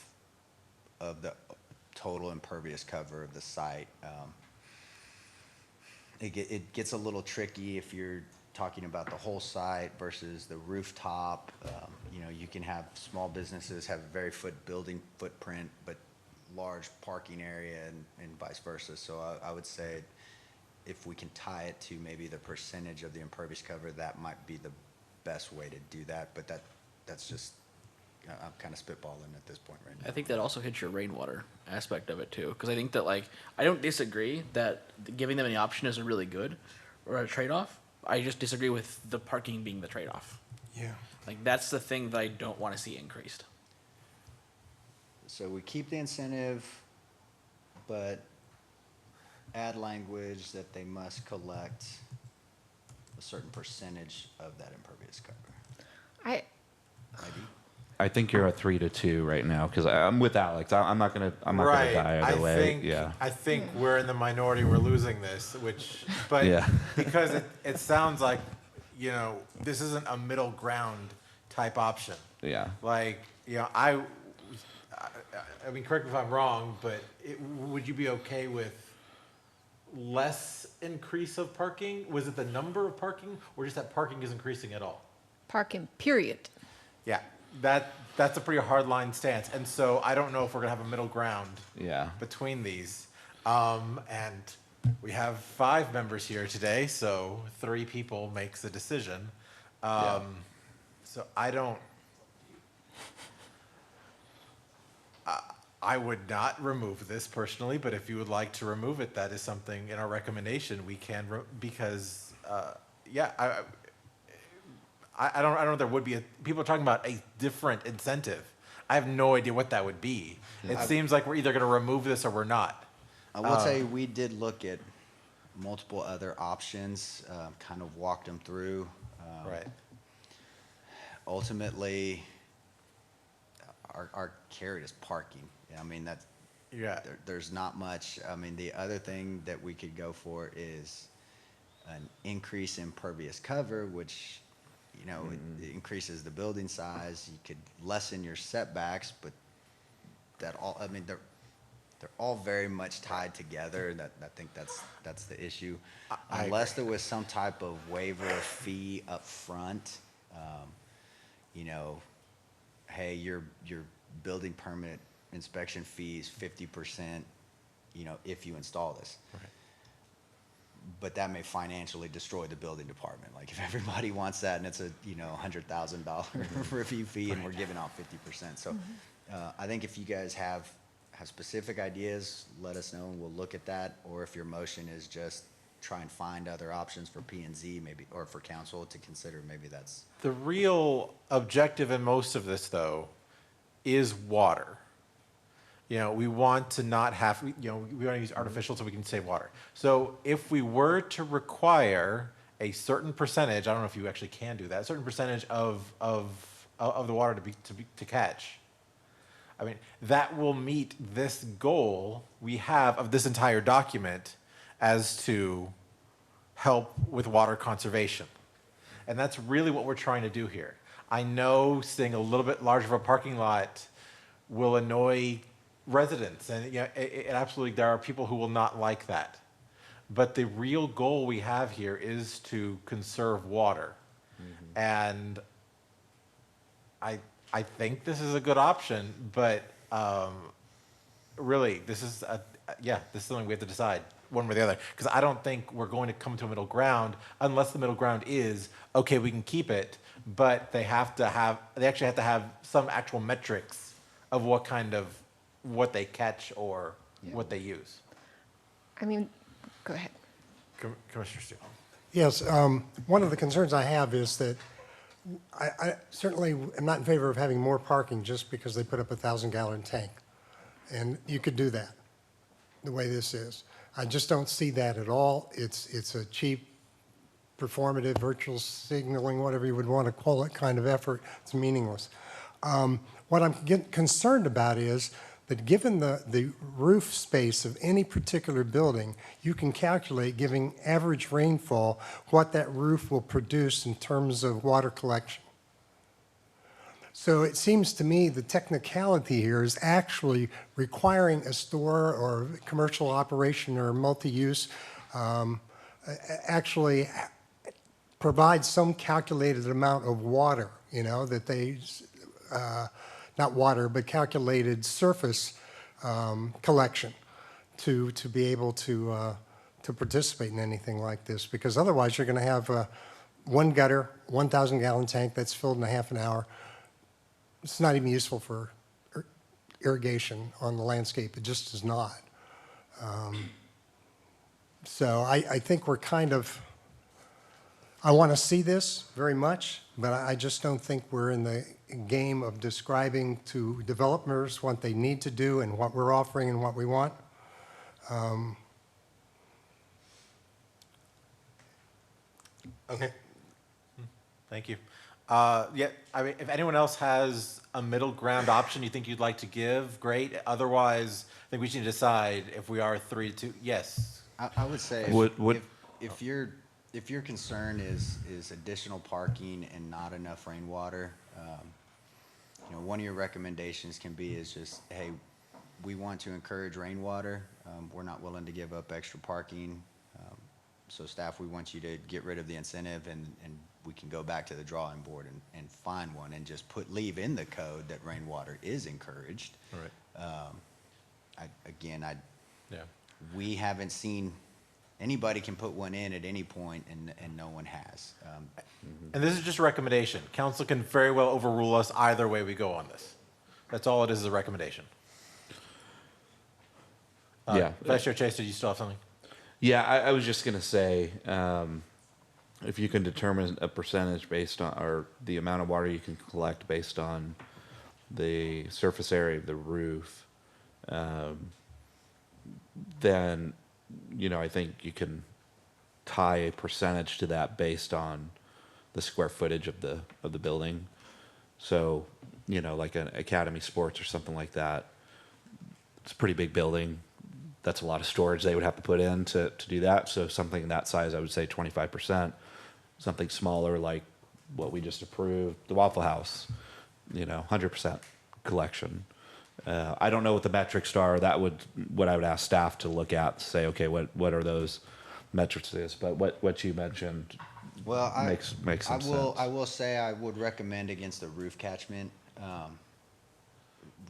the total impervious cover of the site. It gets a little tricky if you're talking about the whole site versus the rooftop. You know, you can have small businesses have a very building footprint, but large parking area and vice versa. So I would say if we can tie it to maybe the percentage of the impervious cover, that might be the best way to do that, but that's just, I'm kind of spitballing at this point right now. I think that also hits your rainwater aspect of it too, because I think that like I don't disagree that giving them any option isn't really good or a trade-off. I just disagree with the parking being the trade-off. Yeah. Like that's the thing that I don't want to see increased. So we keep the incentive, but add language that they must collect a certain percentage of that impervious cover. I, Maybe. I think you're at 3-2 right now because I'm with Alex. I'm not gonna Right. die either way. Think, Yeah. I think we're in the minority. We're losing this, but Yeah. because it sounds like, this isn't a middle ground type option. Yeah. Like, I mean, correct me if I'm wrong, but would you be okay with less increase of parking? Was it the number of parking or just that parking is increasing at all? parking, period. Yeah, that's a pretty hard line stance. And so I don't know if we're gonna have a middle ground Yeah. between these. And we have 5 members here today, so 3 people makes a decision. So I would not remove this personally, but if you would like to remove it, that is something in our recommendation we can, because, I don't know if there would be people are talking about a different incentive. I have no idea what that would be. It seems like we're either gonna remove this or we're not. I will say we did look at multiple other options, kind of walked them through. Right. Ultimately, our carrot is parking. I mean, Yeah. there's not much. I mean, the other thing that we could go for is an increase in pervious cover, which, it increases the building size. You could lessen your setbacks, but they're all very much tied together. I think that's the issue. Unless there was some type of waiver fee up front, hey, your building permit inspection fee is 50%, if you install this. Right. But that may financially destroy the building department. Like if everybody wants that and it's a, $100,000 review fee and we're giving out 50%. So I think if you guys have specific ideas, let us know and we'll look at that. Or if your motion is just try and find other options for P&Z maybe, or for council to consider, maybe that's. The real objective in most of this, though, is water. We want to not have, we want to use artificial so we can save water. So if we were to require a certain percentage, I don't know if you actually can do that, a certain percentage of the water to catch, I mean, that will meet this goal we have of this entire document as to help with water conservation. And that's really what we're trying to do here. I know seeing a little bit larger of a parking lot will annoy residents, and it absolutely, there are people who will not like that. But the real goal we have here is to conserve water. And I think this is a good option, but really, this is something we have to decide one way or the other, because I don't think we're going to come to a middle ground unless the middle ground is, okay, we can keep it, but they actually have to have some actual metrics of what they catch or what they use. I mean, go ahead. Commissioner Steele. Yes, one of the concerns I have is that I certainly am not in favor of having more parking just because they put up a 1,000-gallon tank. And you could do that, the way this is. I just don't see that at all. It's a cheap, performative, virtual signaling, whatever you would want to call it, kind of effort. It's meaningless. What I'm concerned about is that given the roof space of any particular building, you can calculate, giving average rainfall, what that roof will produce in terms of water collection. So it seems to me the technicality here is actually requiring a store or commercial operation or multi-use actually provide some calculated amount of water, that they, not water, but calculated surface collection to be able to participate in anything like this. Because otherwise you're going to have one gutter, 1,000 gallon tank that's filled in a half an hour. It's not even useful for irrigation on the landscape. It just is not. So I think we're kind of, I want to see this very much, but I just don't think we're in the game of describing to developers what they need to do and what we're offering and what we want. Okay. Thank you. Yeah, I mean, if anyone else has a middle ground option you think you'd like to give, great. Otherwise, I think we should decide if we are 3-2. Yes. I would say Would- if your concern is additional parking and not enough rainwater, one of your recommendations can be is just, hey, we want to encourage rainwater. We're not willing to give up extra parking. So staff, we want you to get rid of the incentive and we can go back to the drawing board and find one and just leave in the code that rainwater is encouraged. All right. Yeah. We haven't seen, anybody can put one in at any point and no one has. And this is just a recommendation. Council can very well overrule us either way we go on this. That's all it is a recommendation. Yeah. Vice Chair Chase, did you still have something? Yeah, I was just going to say, if you can determine a percentage based on, or the amount of water you can collect based on the surface area of the roof, then, I think you can tie a percentage to that based on the square footage of the building. So, like an Academy Sports or something like that, it's a pretty big building. That's a lot of storage they would have to put in to do that. So something that size, I would say 25%. Something smaller like what we just approved, the Waffle House, 100% collection. I don't know what the metrics are. What I would ask staff to look at, say, okay, what are those metrics is? But what you mentioned makes some sense. I will say I would recommend against the roof catchment.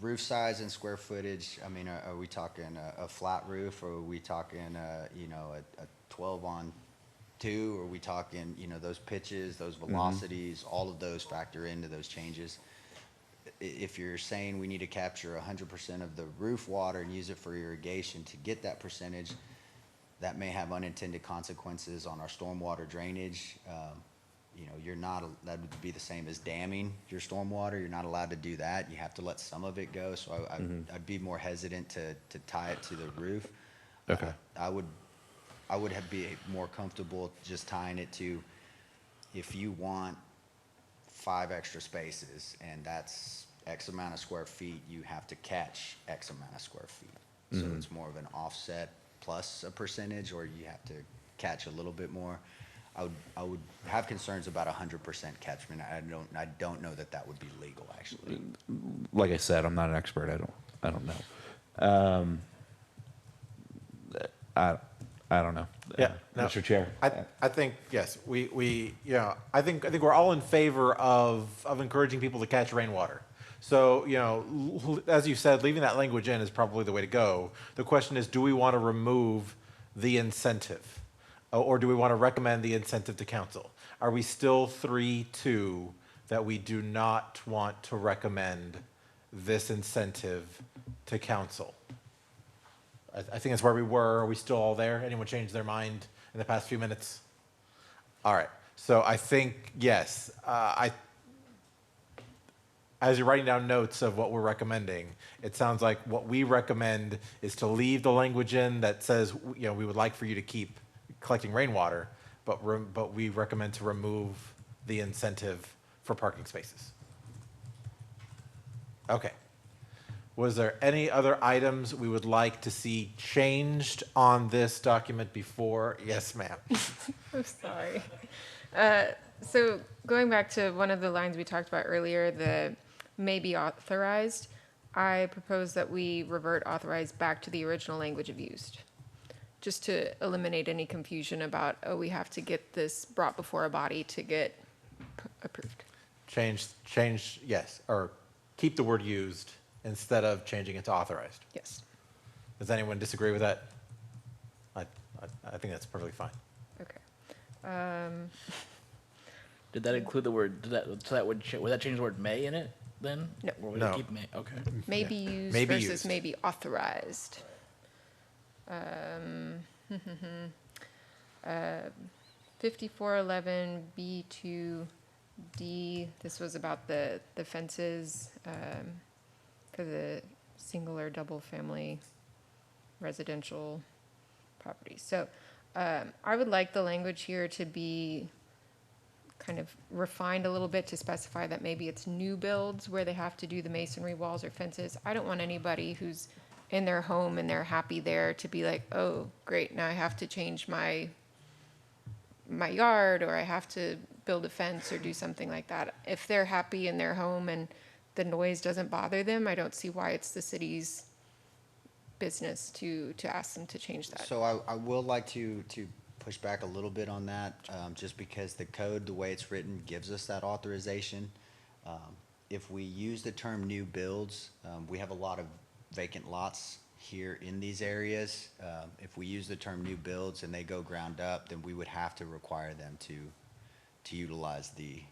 Roof size and square footage, I mean, are we talking a flat roof, or are we talking, a 12-on-2, or are we talking, those pitches, those velocities, all of those factor into those changes. If you're saying we need to capture 100% of the roof water and use it for irrigation to get that percentage, that may have unintended consequences on our stormwater drainage. That would be the same as damming your stormwater. You're not allowed to do that. You have to let some of it go. So I'd be more hesitant to tie it to the roof. Okay. I would be more comfortable just tying it to, if you want 5 extra spaces and that's X amount of square feet, you have to catch X amount of square feet. So it's more of an offset plus a percentage, or you have to catch a little bit more. I would have concerns about 100% catchment. I don't know that would be legal, actually. Like I said, I'm not an expert. I don't know. I don't know. Yeah, no. Mr. Chair. I think, yes, I think we're all in favor of encouraging people to catch rainwater. So, as you said, leaving that language in is probably the way to go. The question is, do we want to remove the incentive? Or do we want to recommend the incentive to council? Are we still 3-2 that we do not want to recommend this incentive to council? I think that's where we were. Are we still all there? Anyone change their mind in the past few minutes? All right. So I think, yes, as you're writing down notes of what we're recommending, it sounds like what we recommend is to leave the language in that says, we would like for you to keep collecting rainwater, but we recommend to remove the incentive for parking spaces. Okay. Was there any other items we would like to see changed on this document before? Yes, ma'am. I'm sorry. So going back to one of the lines we talked about earlier, the may be authorized, I propose that we revert authorized back to the original language of used, just to eliminate any confusion about, we have to get this brought before a body to get approved. Change, yes, or keep the word used instead of changing it to authorized. Yes. Does anyone disagree with that? I think that's perfectly fine. Okay. Did that include the word, would that change the word may in it then? No. Or would No. it keep may? Okay. May be used May be versus used. may be authorized. 5411 B2D, this was about the fences for the single or double family residential properties. So I would like the language here to be kind of refined a little bit to specify that maybe it's new builds where they have to do the masonry walls or fences. I don't want anybody who's in their home and they're happy there to be like, oh, great, now I have to change my yard, or I have to build a fence or do something like that. If they're happy in their home and the noise doesn't bother them, I don't see why it's the city's business to ask them to change that. So I will like to push back a little bit on that, just because the code, the way it's written, gives us that authorization. If we use the term new builds, we have a lot of vacant lots here in these areas. If we use the term new builds and they go ground up, then we would have to require them to utilize the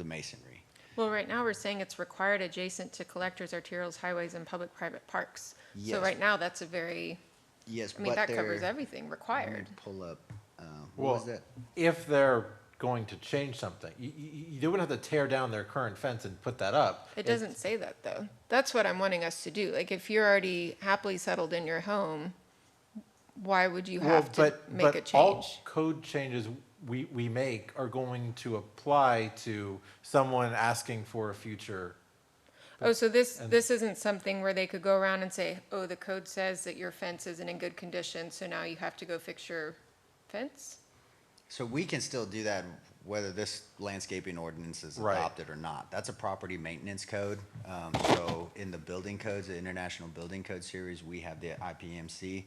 masonry. Well, right now we're saying it's required adjacent to collectors, arterials, highways, and public-private parks. So Yes. right now, that's a very, Yes, I mean, but that covers they're- everything, Let me required. pull up, what was that? If they're going to change something, you wouldn't have to tear down their current fence and put that up. It doesn't say that, though. That's what I'm wanting us to do. Like, if you're already happily settled in your home, why would you have to make a all change? code changes we make are going to apply to someone asking for a future. Oh, so this isn't something where they could go around and say, oh, the code says that your fence isn't in good condition, so now you have to go fix your fence? So we can still do that whether this landscaping ordinance is Right. adopted or not. That's a property maintenance code. So in the building codes, the International Building Code Series, we have the IPMC.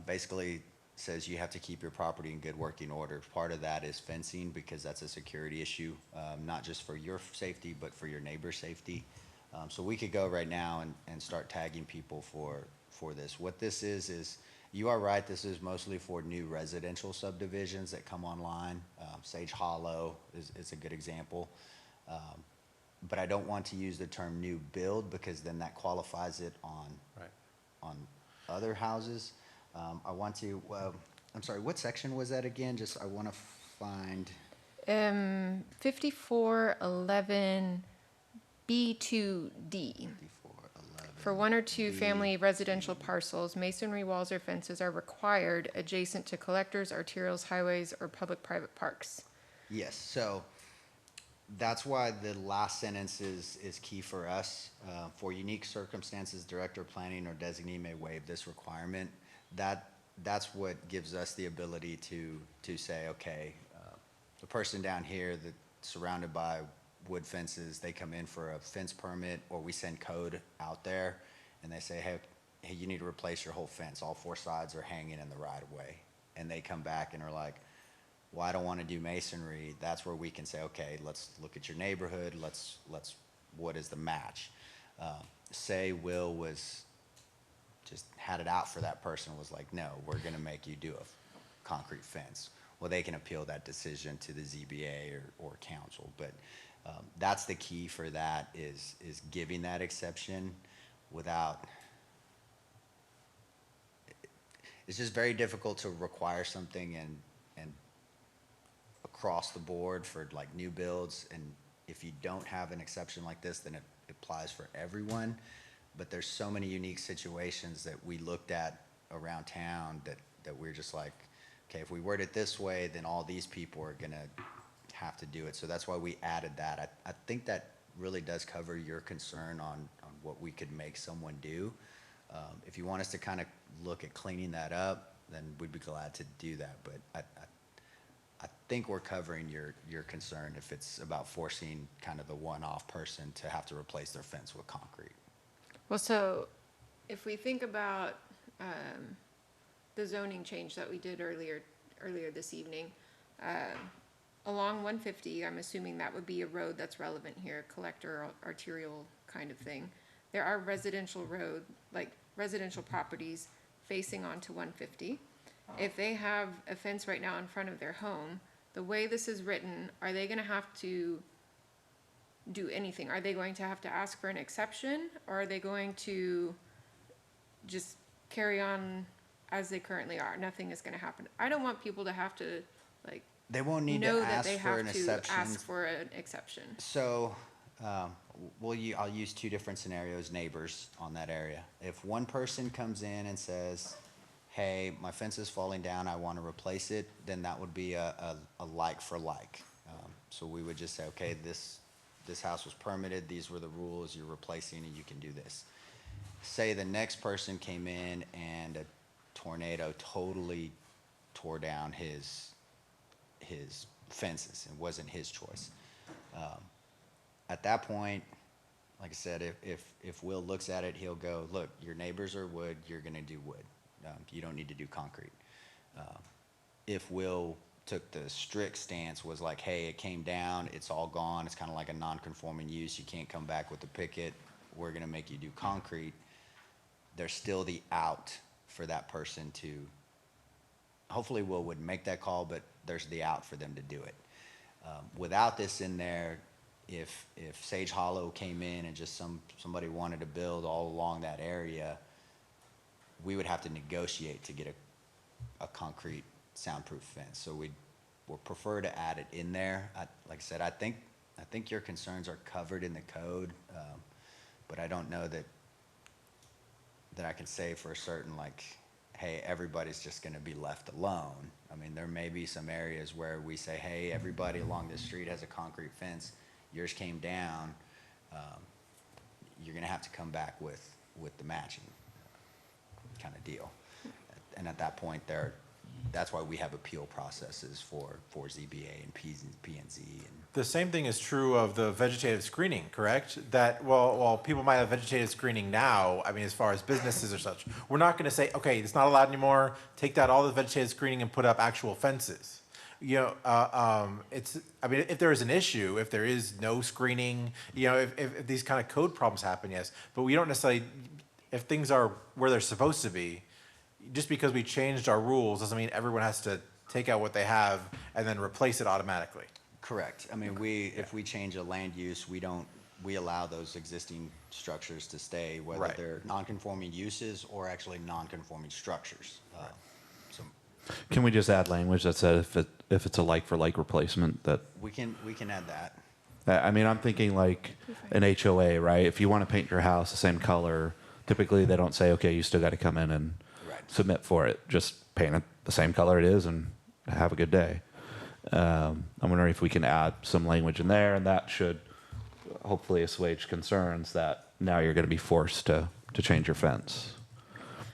Basically says you have to keep your property in good working order. Part of that is fencing, because that's a security issue, not just for your safety, but for your neighbor's safety. So we could go right now and start tagging people for this. What this is you are right, this is mostly for new residential subdivisions that come online. Sage Hollow is a good example. But I don't want to use the term new build, because then that qualifies it Right. on other houses. I want to, I'm sorry, what section was that again? Just, I want to find, 5411 B2D. 5411. For one or two family residential parcels, masonry walls or fences are required adjacent to collectors, arterials, highways, or public-private parks. Yes, so that's why the last sentence is key for us. For unique circumstances, director of planning or designee may waive this requirement. That's what gives us the ability to say, okay, the person down here that's surrounded by wood fences, they come in for a fence permit, or we send code out there and they say, hey, you need to replace your whole fence. All four sides are hanging in the right of way. And they come back and are like, well, I don't want to do masonry. That's where we can say, okay, let's look at your neighborhood. Let's what is the match? Say Will was just had it out for that person, was like, no, we're going to make you do a concrete fence. Well, they can appeal that decision to the ZBA or council. But that's the key for that is giving that exception without. It's just very difficult to require something and across the board for like new builds, and if you don't have an exception like this, then it applies for everyone. But there's so many unique situations that we looked at around town that we're just like, okay, if we word it this way, then all these people are gonna have to do it. So that's why we added that. I think that really does cover your concern on what we could make someone do. If you want us to kind of look at cleaning that up, then we'd be glad to do that. But I think we're covering your concern if it's about forcing kind of the one-off person to have to replace their fence with concrete. Well, so if we think about the zoning change that we did earlier this evening, along 150, I'm assuming that would be a road that's relevant here, collector or arterial kind of thing. There are residential properties facing onto 150. If they have a fence right now in front of their home, the way this is written, are they gonna have to do anything? Are they going to have to ask for an exception, or are they going to just carry on as they currently are? Nothing is gonna happen. I don't want people to have to, like, They won't need to know that ask they for an have to exception. ask for an exception. So, I'll use two different scenarios, neighbors on that area. If one person comes in and says, hey, my fence is falling down, I want to replace it, then that would be a like for like. So we would just say, okay, this house was permitted, these were the rules, you're replacing it, you can do this. Say the next person came in and a tornado totally tore down his fences. It wasn't his choice. At that point, like I said, if Will looks at it, he'll go, look, your neighbors are wood, you're gonna do wood. You don't need to do concrete. If Will took the strict stance, was like, hey, it came down, it's all gone, it's kind of like a non-conforming use, you can't come back with a picket, we're gonna make you do concrete, there's still the out for that person to, hopefully Will would make that call, but there's the out for them to do it. Without this in there, if Sage Hollow came in and just somebody wanted to build all along that area, we would have to negotiate to get a concrete soundproof fence. So we'd prefer to add it in there. Like I said, I think your concerns are covered in the code, but I don't know that I can say for certain, like, hey, everybody's just gonna be left alone. I mean, there may be some areas where we say, hey, everybody along this street has a concrete fence, yours came down, you're gonna have to come back with the matching kind of deal. And at that point, that's why we have appeal processes for ZBA and P&Z. The same thing is true of the vegetative screening, correct? That, while people might have vegetative screening now, I mean, as far as businesses or such, we're not gonna say, okay, it's not allowed anymore, take out all the vegetative screening and put up actual fences. You know, I mean, if there is an issue, if there is no screening, you know, if these kind of code problems happen, yes, but we don't necessarily, if things are where they're supposed to be, just because we changed our rules doesn't mean everyone has to take out what they have and then replace it automatically. Correct. I mean, if we change a land use, we allow those existing structures to stay, whether Right. they're non-conforming uses or actually non-conforming structures. So Can we just add language that says if it's a like-for-like replacement, that, we can add that. I mean, I'm thinking like an HOA, right? If you want to paint your house the same color, typically they don't say, okay, you still got to come in and Right. submit for it. Just paint it the same color it is and have a good day. I'm wondering if we can add some language in there, and that should hopefully assuage concerns that now you're going to be forced to change your fence,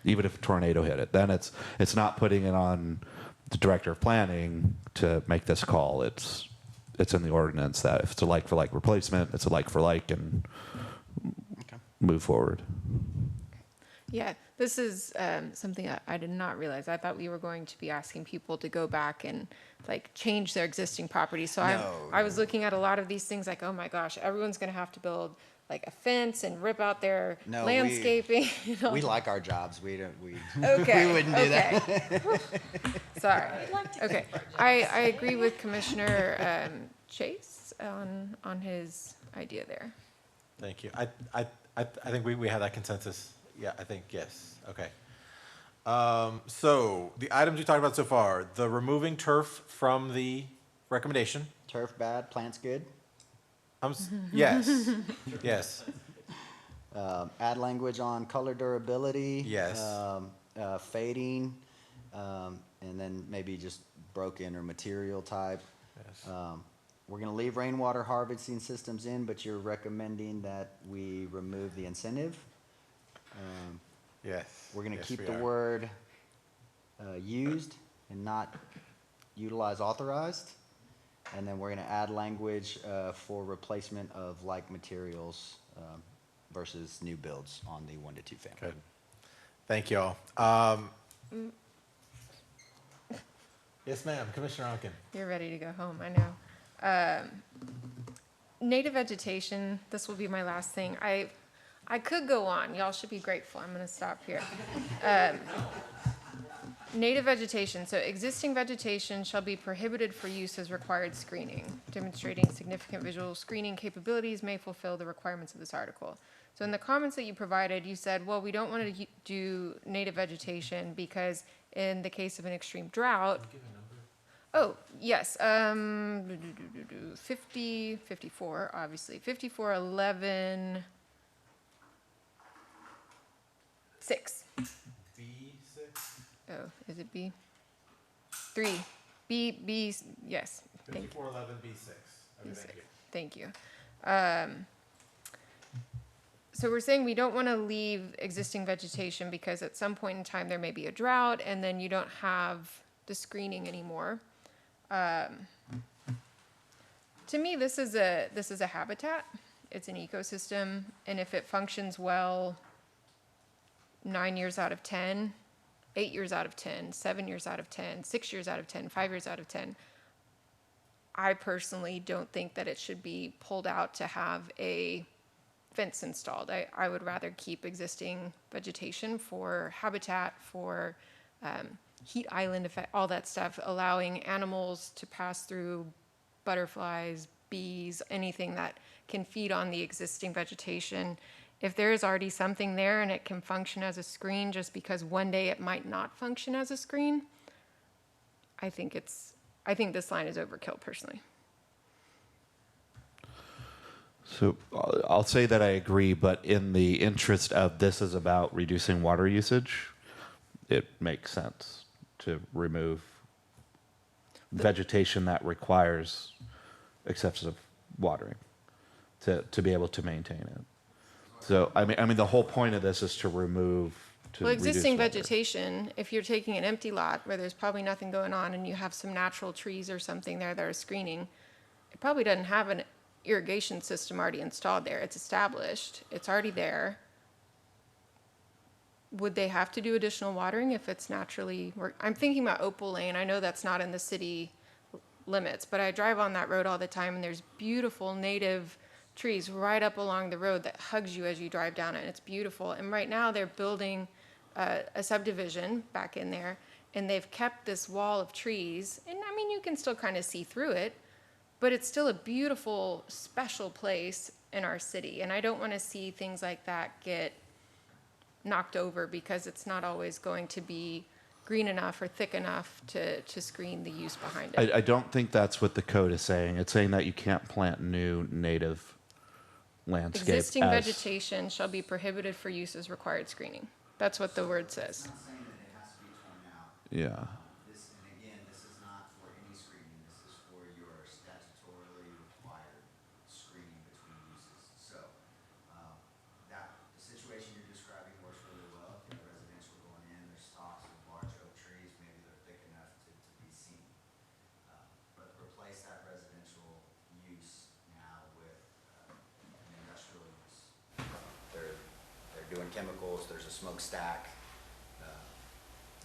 even if a tornado hit it. Then it's not putting it on the director of planning to make this call. It's in the ordinance that if it's a like-for-like replacement, it's a like-for-like, and move forward. Yeah, this is something I did not realize. I thought we were going to be asking people to go back and like change their existing property. So I was looking at a lot of these things like, oh my gosh, everyone's going to have to build like a fence and rip out their landscaping. You know? We like our jobs. We Okay. we wouldn't do that. Sorry. Okay. I agree with Commissioner Chase on his idea there. Thank you. I think we have that consensus. Yeah, I think, yes. Okay. So the items we talked about so far, the removing turf from the recommendation. Turf bad, plants good. Yes, yes. Add language on color durability. Yes. Fading, and then maybe just broken or material type. Yes. We're gonna leave rainwater harvesting systems in, but you're recommending that we remove the incentive. Yes. We're gonna Yes, keep we the are. word used and not utilize authorized. And then we're gonna add language for replacement of like materials versus new builds on the 1 to 2 family. Good. Thank you all. Yes, ma'am. Commissioner Onken. You're ready to go home, I know. Native vegetation, this will be my last thing. I could go on. Y'all should be grateful. I'm going to stop here. Native vegetation. So existing vegetation shall be prohibited for use as required screening. Demonstrating significant visual screening capabilities may fulfill the requirements of this article. So in the comments that you provided, you said, well, we don't want to do native vegetation because in the case of an extreme drought. Oh, yes, 54, obviously, 5411, 6. B6? Oh, is it B? 3. B, yes. Thank you. 5411 B6. Okay, B6. thank you. Thank you. So we're saying we don't want to leave existing vegetation because at some point in time there may be a drought and then you don't have the screening anymore. To me, this is a habitat. It's an ecosystem, and if it functions well 9 years out of 10, 8 years out of 10, 7 years out of 10, 6 years out of 10, 5 years out of 10, I personally don't think that it should be pulled out to have a fence installed. I would rather keep existing vegetation for habitat, for heat island effect, all that stuff, allowing animals to pass through, butterflies, bees, anything that can feed on the existing vegetation. If there is already something there and it can function as a screen just because one day it might not function as a screen, I think this line is overkill personally. So I'll say that I agree, but in the interest of this is about reducing water usage, it makes sense to remove vegetation that requires excessive watering to be able to maintain it. So I mean the whole point of this is to remove Well, existing reduce water. vegetation, if you're taking an empty lot where there's probably nothing going on and you have some natural trees or something there that are screening, it probably doesn't have an irrigation system already installed there. It's established. It's already there. Would they have to do additional watering if it's naturally I'm thinking about Opal Lane. I know that's not in the city limits, but I drive on that road all the time and there's beautiful native trees right up along the road that hugs you as you drive down it. And it's beautiful. And right now they're building a subdivision back in there, and they've kept this wall of trees. And I mean, you can still kind of see through it, but it's still a beautiful, special place in our city. And I don't want to see things like that get knocked over because it's not always going to be green enough or thick enough to screen the use behind it. I don't think that's what the code is saying. It's saying that you can't plant new native landscape. Existing vegetation shall be prohibited for use as required screening. That's what the word says. It's not saying that it has to be torn out. Yeah. This, and again, this is not for any screening. This is for your statutorily required screening between uses. So, the situation you're describing works really well. If you have residential going in, there's stalks of large oak trees, maybe they're thick enough to be seen. But replace that residential use now with an industrial use. They're doing chemicals, there's a smokestack.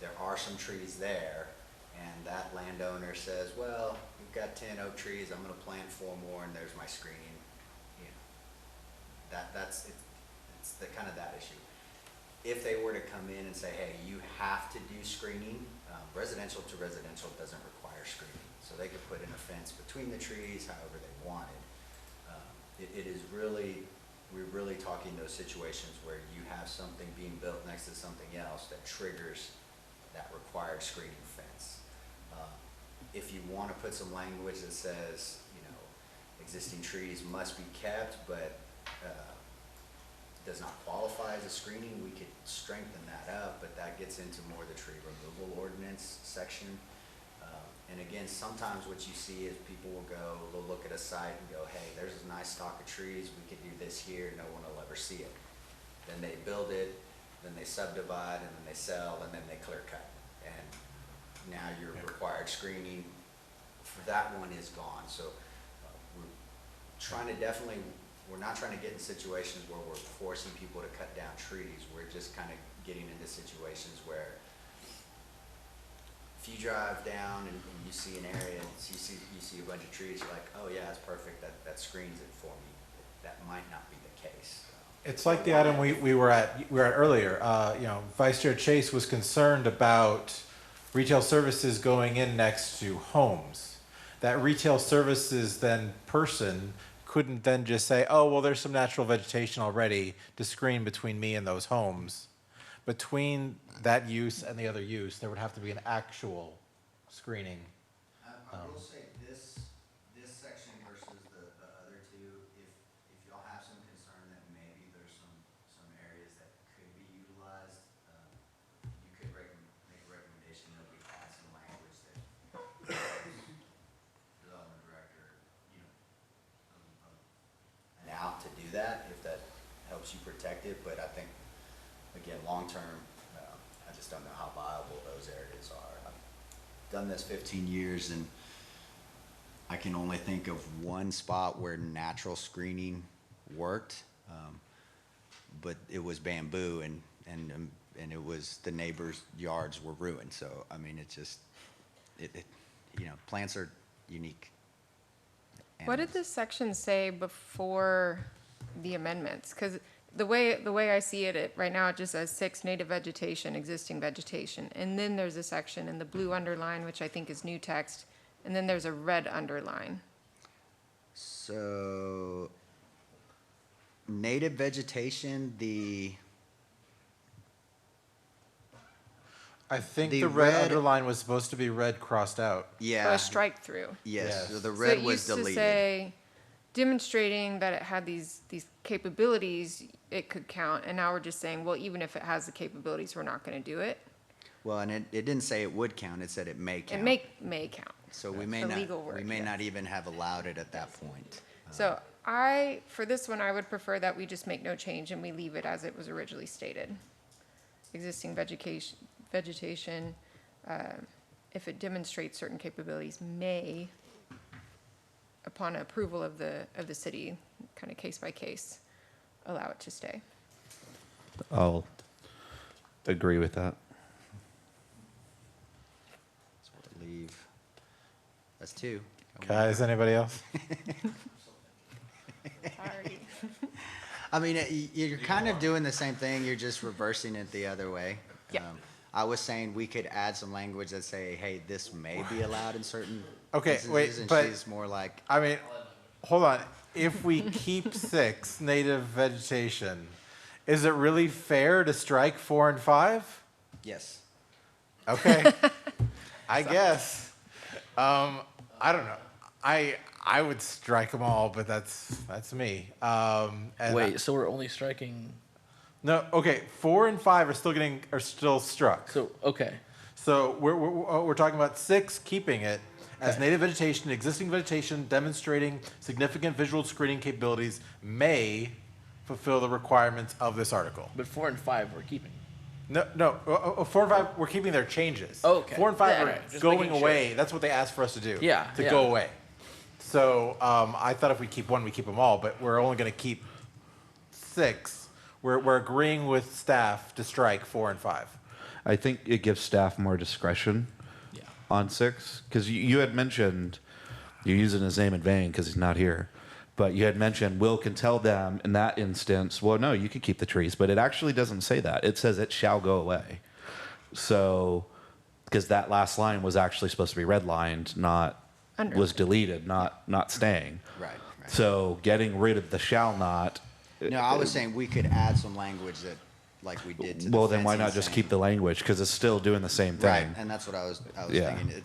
There are some trees there, and that landowner says, well, we've got 10 oak trees, I'm gonna plant 4 more, and there's my screening. You know, it's the kind of that issue. If they were to come in and say, hey, you have to do screening, residential to residential doesn't require screening. So they could put in a fence between the trees, however they wanted. It is really, we're really talking those situations where you have something being built next to something else that triggers that required screening fence. If you want to put some language that says, you know, existing trees must be kept, but does not qualify as a screening, we could strengthen that up, but that gets into more the tree removal ordinance section. And again, sometimes what you see is people will go, they'll look at a site and go, hey, there's a nice stock of trees, we could do this here, no one will ever see it. Then they build it, then they subdivide, and then they sell, and then they clear cut. And now your required screening for that one is gone. So we're trying to we're not trying to get in situations where we're forcing people to cut down trees. We're just kind of getting into situations where if you drive down and you see an area and you see a bunch of trees, you're like, oh yeah, it's perfect, that screens it for me. That might not be the case. It's like the item we were at earlier. You know, Vice Chair Chase was concerned about retail services going in next to homes. That retail services then person couldn't then just say, oh, well, there's some natural vegetation already to screen between me and those homes. Between that use and the other use, there would have to be an actual screening. I will say this section versus the other two, if y'all have some concern that maybe there's some areas that could be utilized, you could make a recommendation that we add some language that development director, an out to do that, if that helps you protect it, but I think, again, long-term, I just don't know how viable those areas are. I've done this 15 years, and I can only think of one spot where natural screening worked, but it was bamboo, and it was, the neighbors' yards were ruined. So, I mean, it just, plants are unique. What did this section say before the amendments? Because the way I see it right now, it just says 6 native vegetation, existing vegetation. And then there's a section in the blue underline, which I think is new text. And then there's a red underline. So, native vegetation, I think The the red red- underline was supposed to be red crossed out. Or yeah, a strike through. yes, so the So red it was used to deleted. say, demonstrating that it had these capabilities, it could count. And now we're just saying, well, even if it has the capabilities, we're not going to do it. Well, and it didn't say it would count, it said it may count. It may count. So we may the not, legal word, we may yes. not even have allowed it at that point. So for this one, I would prefer that we just make no change and we leave it as it was originally stated. Existing vegetation, if it demonstrates certain capabilities, may, upon approval of the city, kind of case by case, allow it to stay. I'll agree with that. So we'll leave, that's 2. Guys, anybody else? Sorry. I mean, you're kind of doing the same thing, you're just reversing it the other way. Yeah. I was saying we could add some language that say, hey, this may be allowed in certain Okay, instances, wait, and but- she's more like, I mean, hold on. If we keep 6 native vegetation, is it really fair to strike 4 and 5? yes. Okay, I guess. I don't know. I would strike them all, but that's me. And Wait, so we're only striking? no, okay. 4 and 5 are still struck. So okay. So we're talking about 6 keeping it as native vegetation, existing vegetation demonstrating significant visual screening capabilities may fulfill the requirements of this article. But 4 and 5 we're keeping. No. 4 and 5 we're keeping their changes. Oh, okay. 4 and 5 Yeah, are right. Just going making sure. away. That's what they asked for us to do. Yeah, To yeah. go away. So I thought if we keep 1, we keep them all, but we're only going to keep 6. We're agreeing with staff to strike 4 and 5. I think it gives staff more discretion Yeah. on 6, because you had mentioned, you're using his name in vain because he's not here, but you had mentioned Will can tell them in that instance, well, no, you can keep the trees, but it actually doesn't say that. It says it shall go away. So, because that last line was actually supposed to be redlined, was deleted, not staying. Right. So getting rid of the shall not. No, I was saying we could add some language that, like we did to the Well, then why fencing not just saying- keep the language? Because it's still doing the same Right, thing. and that's what I was Yeah. thinking,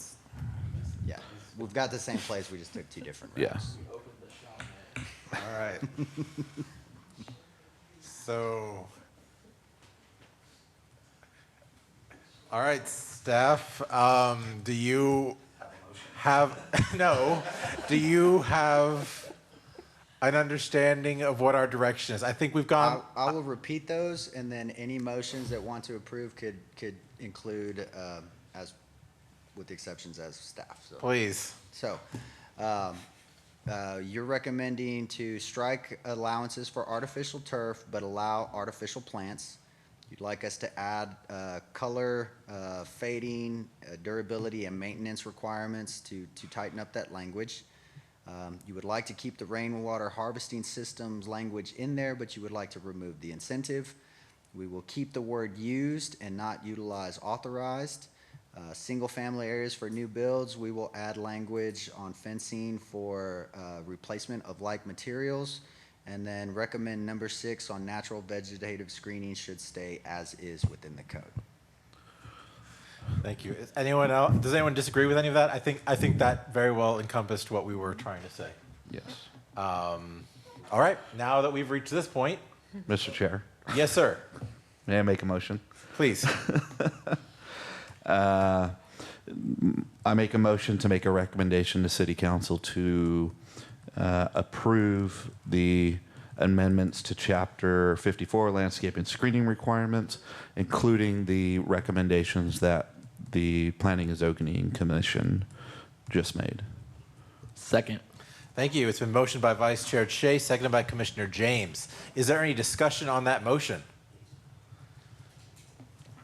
yeah, we've got the same place, we just took 2 different Yeah. routes. All right. So, all right, staff, do you have, no, do you have an understanding of what our direction is? I think we've gone, I will repeat those, and then any motions that want to approve could include, as, with the exceptions as staff, so. please. So, you're recommending to strike allowances for artificial turf, but allow artificial plants. You'd like us to add color, fading, durability, and maintenance requirements to tighten up that language. You would like to keep the rainwater harvesting systems language in there, but you would like to remove the incentive. We will keep the word used and not utilize authorized. Single-family areas for new builds, we will add language on fencing for replacement of like materials. And then recommend number 6 on natural vegetative screening should stay as is within the code. Thank you. Does anyone disagree with any of that? I think that very well encompassed what we were trying to say. Yes. All right, now that we've reached this point, Mr. Chair, yes, sir. may I make a motion? Please. I make a motion to make a recommendation to City Council to approve the amendments to Chapter 54 landscape and screening requirements, including the recommendations that the Planning and Zoning Commission just made. Second. Thank you. It's been motioned by Vice Chair Shea, seconded by Commissioner James. Is there any discussion on that motion?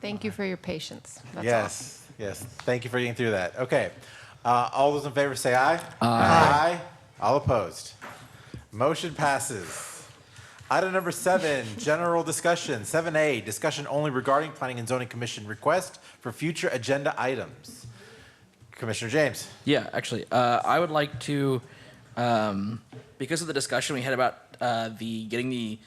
Thank you for your patience. That's Yes, yes. Thank you for getting through that. Okay. All those in favor say aye. Aye. All opposed. Motion passes. Item number 7, general discussion. 7A, discussion only regarding Planning and Zoning Commission request for future agenda items. Commissioner James. Yeah, actually, I would like to, because of the discussion we had about getting the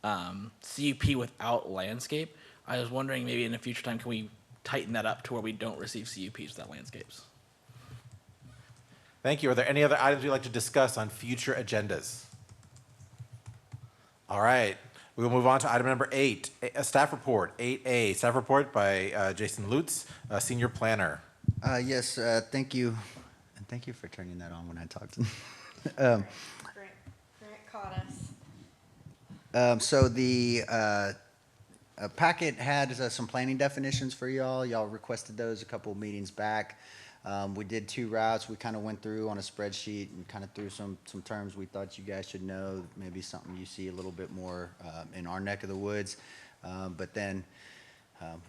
CUP without landscape, I was wondering maybe in a future time, can we tighten that up to where we don't receive CUPs without landscapes? Thank you. Are there any other items you'd like to discuss on future agendas? All right. We will move on to item number 8, a staff report. 8A, staff report by Jason Lutz, senior planner. Yes, thank you. And thank you for turning that on when I talked. Grant caught us. So the packet had some planning definitions for y'all. Y'all requested those a couple of meetings back. We did 2 routes. We kind of went through on a spreadsheet and kind of threw some terms we thought you guys should know, maybe something you see a little bit more in our neck of the woods. But then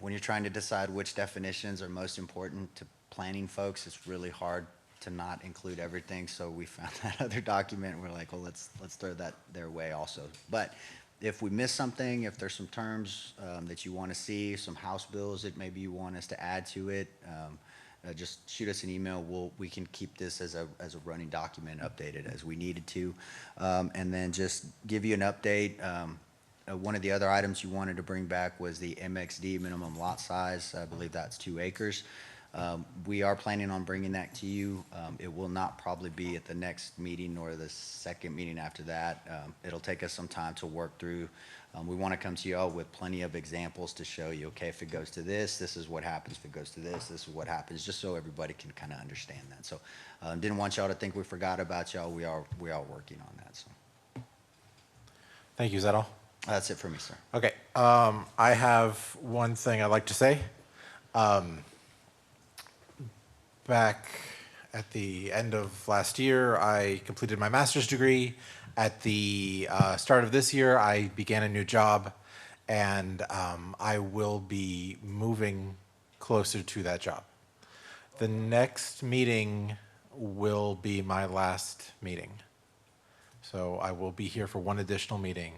when you're trying to decide which definitions are most important to planning folks, it's really hard to not include everything. So we found that other document and we're like, well, let's throw that their way also. But if we miss something, if there's some terms that you want to see, some House bills that maybe you want us to add to it, just shoot us an email. We can keep this as a running document updated as we needed to. And then just give you an update. One of the other items you wanted to bring back was the MXD, minimum lot size. I believe that's 2 acres. We are planning on bringing that to you. It will not probably be at the next meeting nor the second meeting after that. It'll take us some time to work through. We want to come to you all with plenty of examples to show you, okay, if it goes to this is what happens. If it goes to this is what happens, just so everybody can kind of understand that. So didn't want y'all to think we forgot about y'all. We are working on that. So Thank you. Is that all? that's it for me, sir. Okay. I have one thing I'd like to say. Back at the end of last year, I completed my master's degree. At the start of this year, I began a new job, and I will be moving closer to that job. The next meeting will be my last meeting. So I will be here for one additional meeting,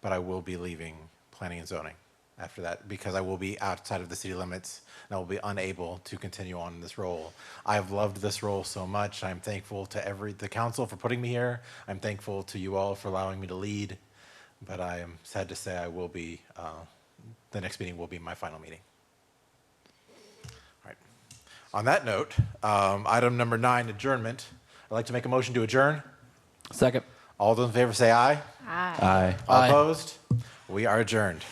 but I will be leaving planning and zoning after that because I will be outside of the city limits and I will be unable to continue on in this role. I have loved this role so much. I'm thankful to the council for putting me here. I'm thankful to you all for allowing me to lead, but I am sad to say I will be, the next meeting will be my final meeting. All right. On that note, item number 9, adjournment. I'd like to make a motion to adjourn. Second. All those in favor say aye. Aye. Aye. All Aye. opposed? We are adjourned.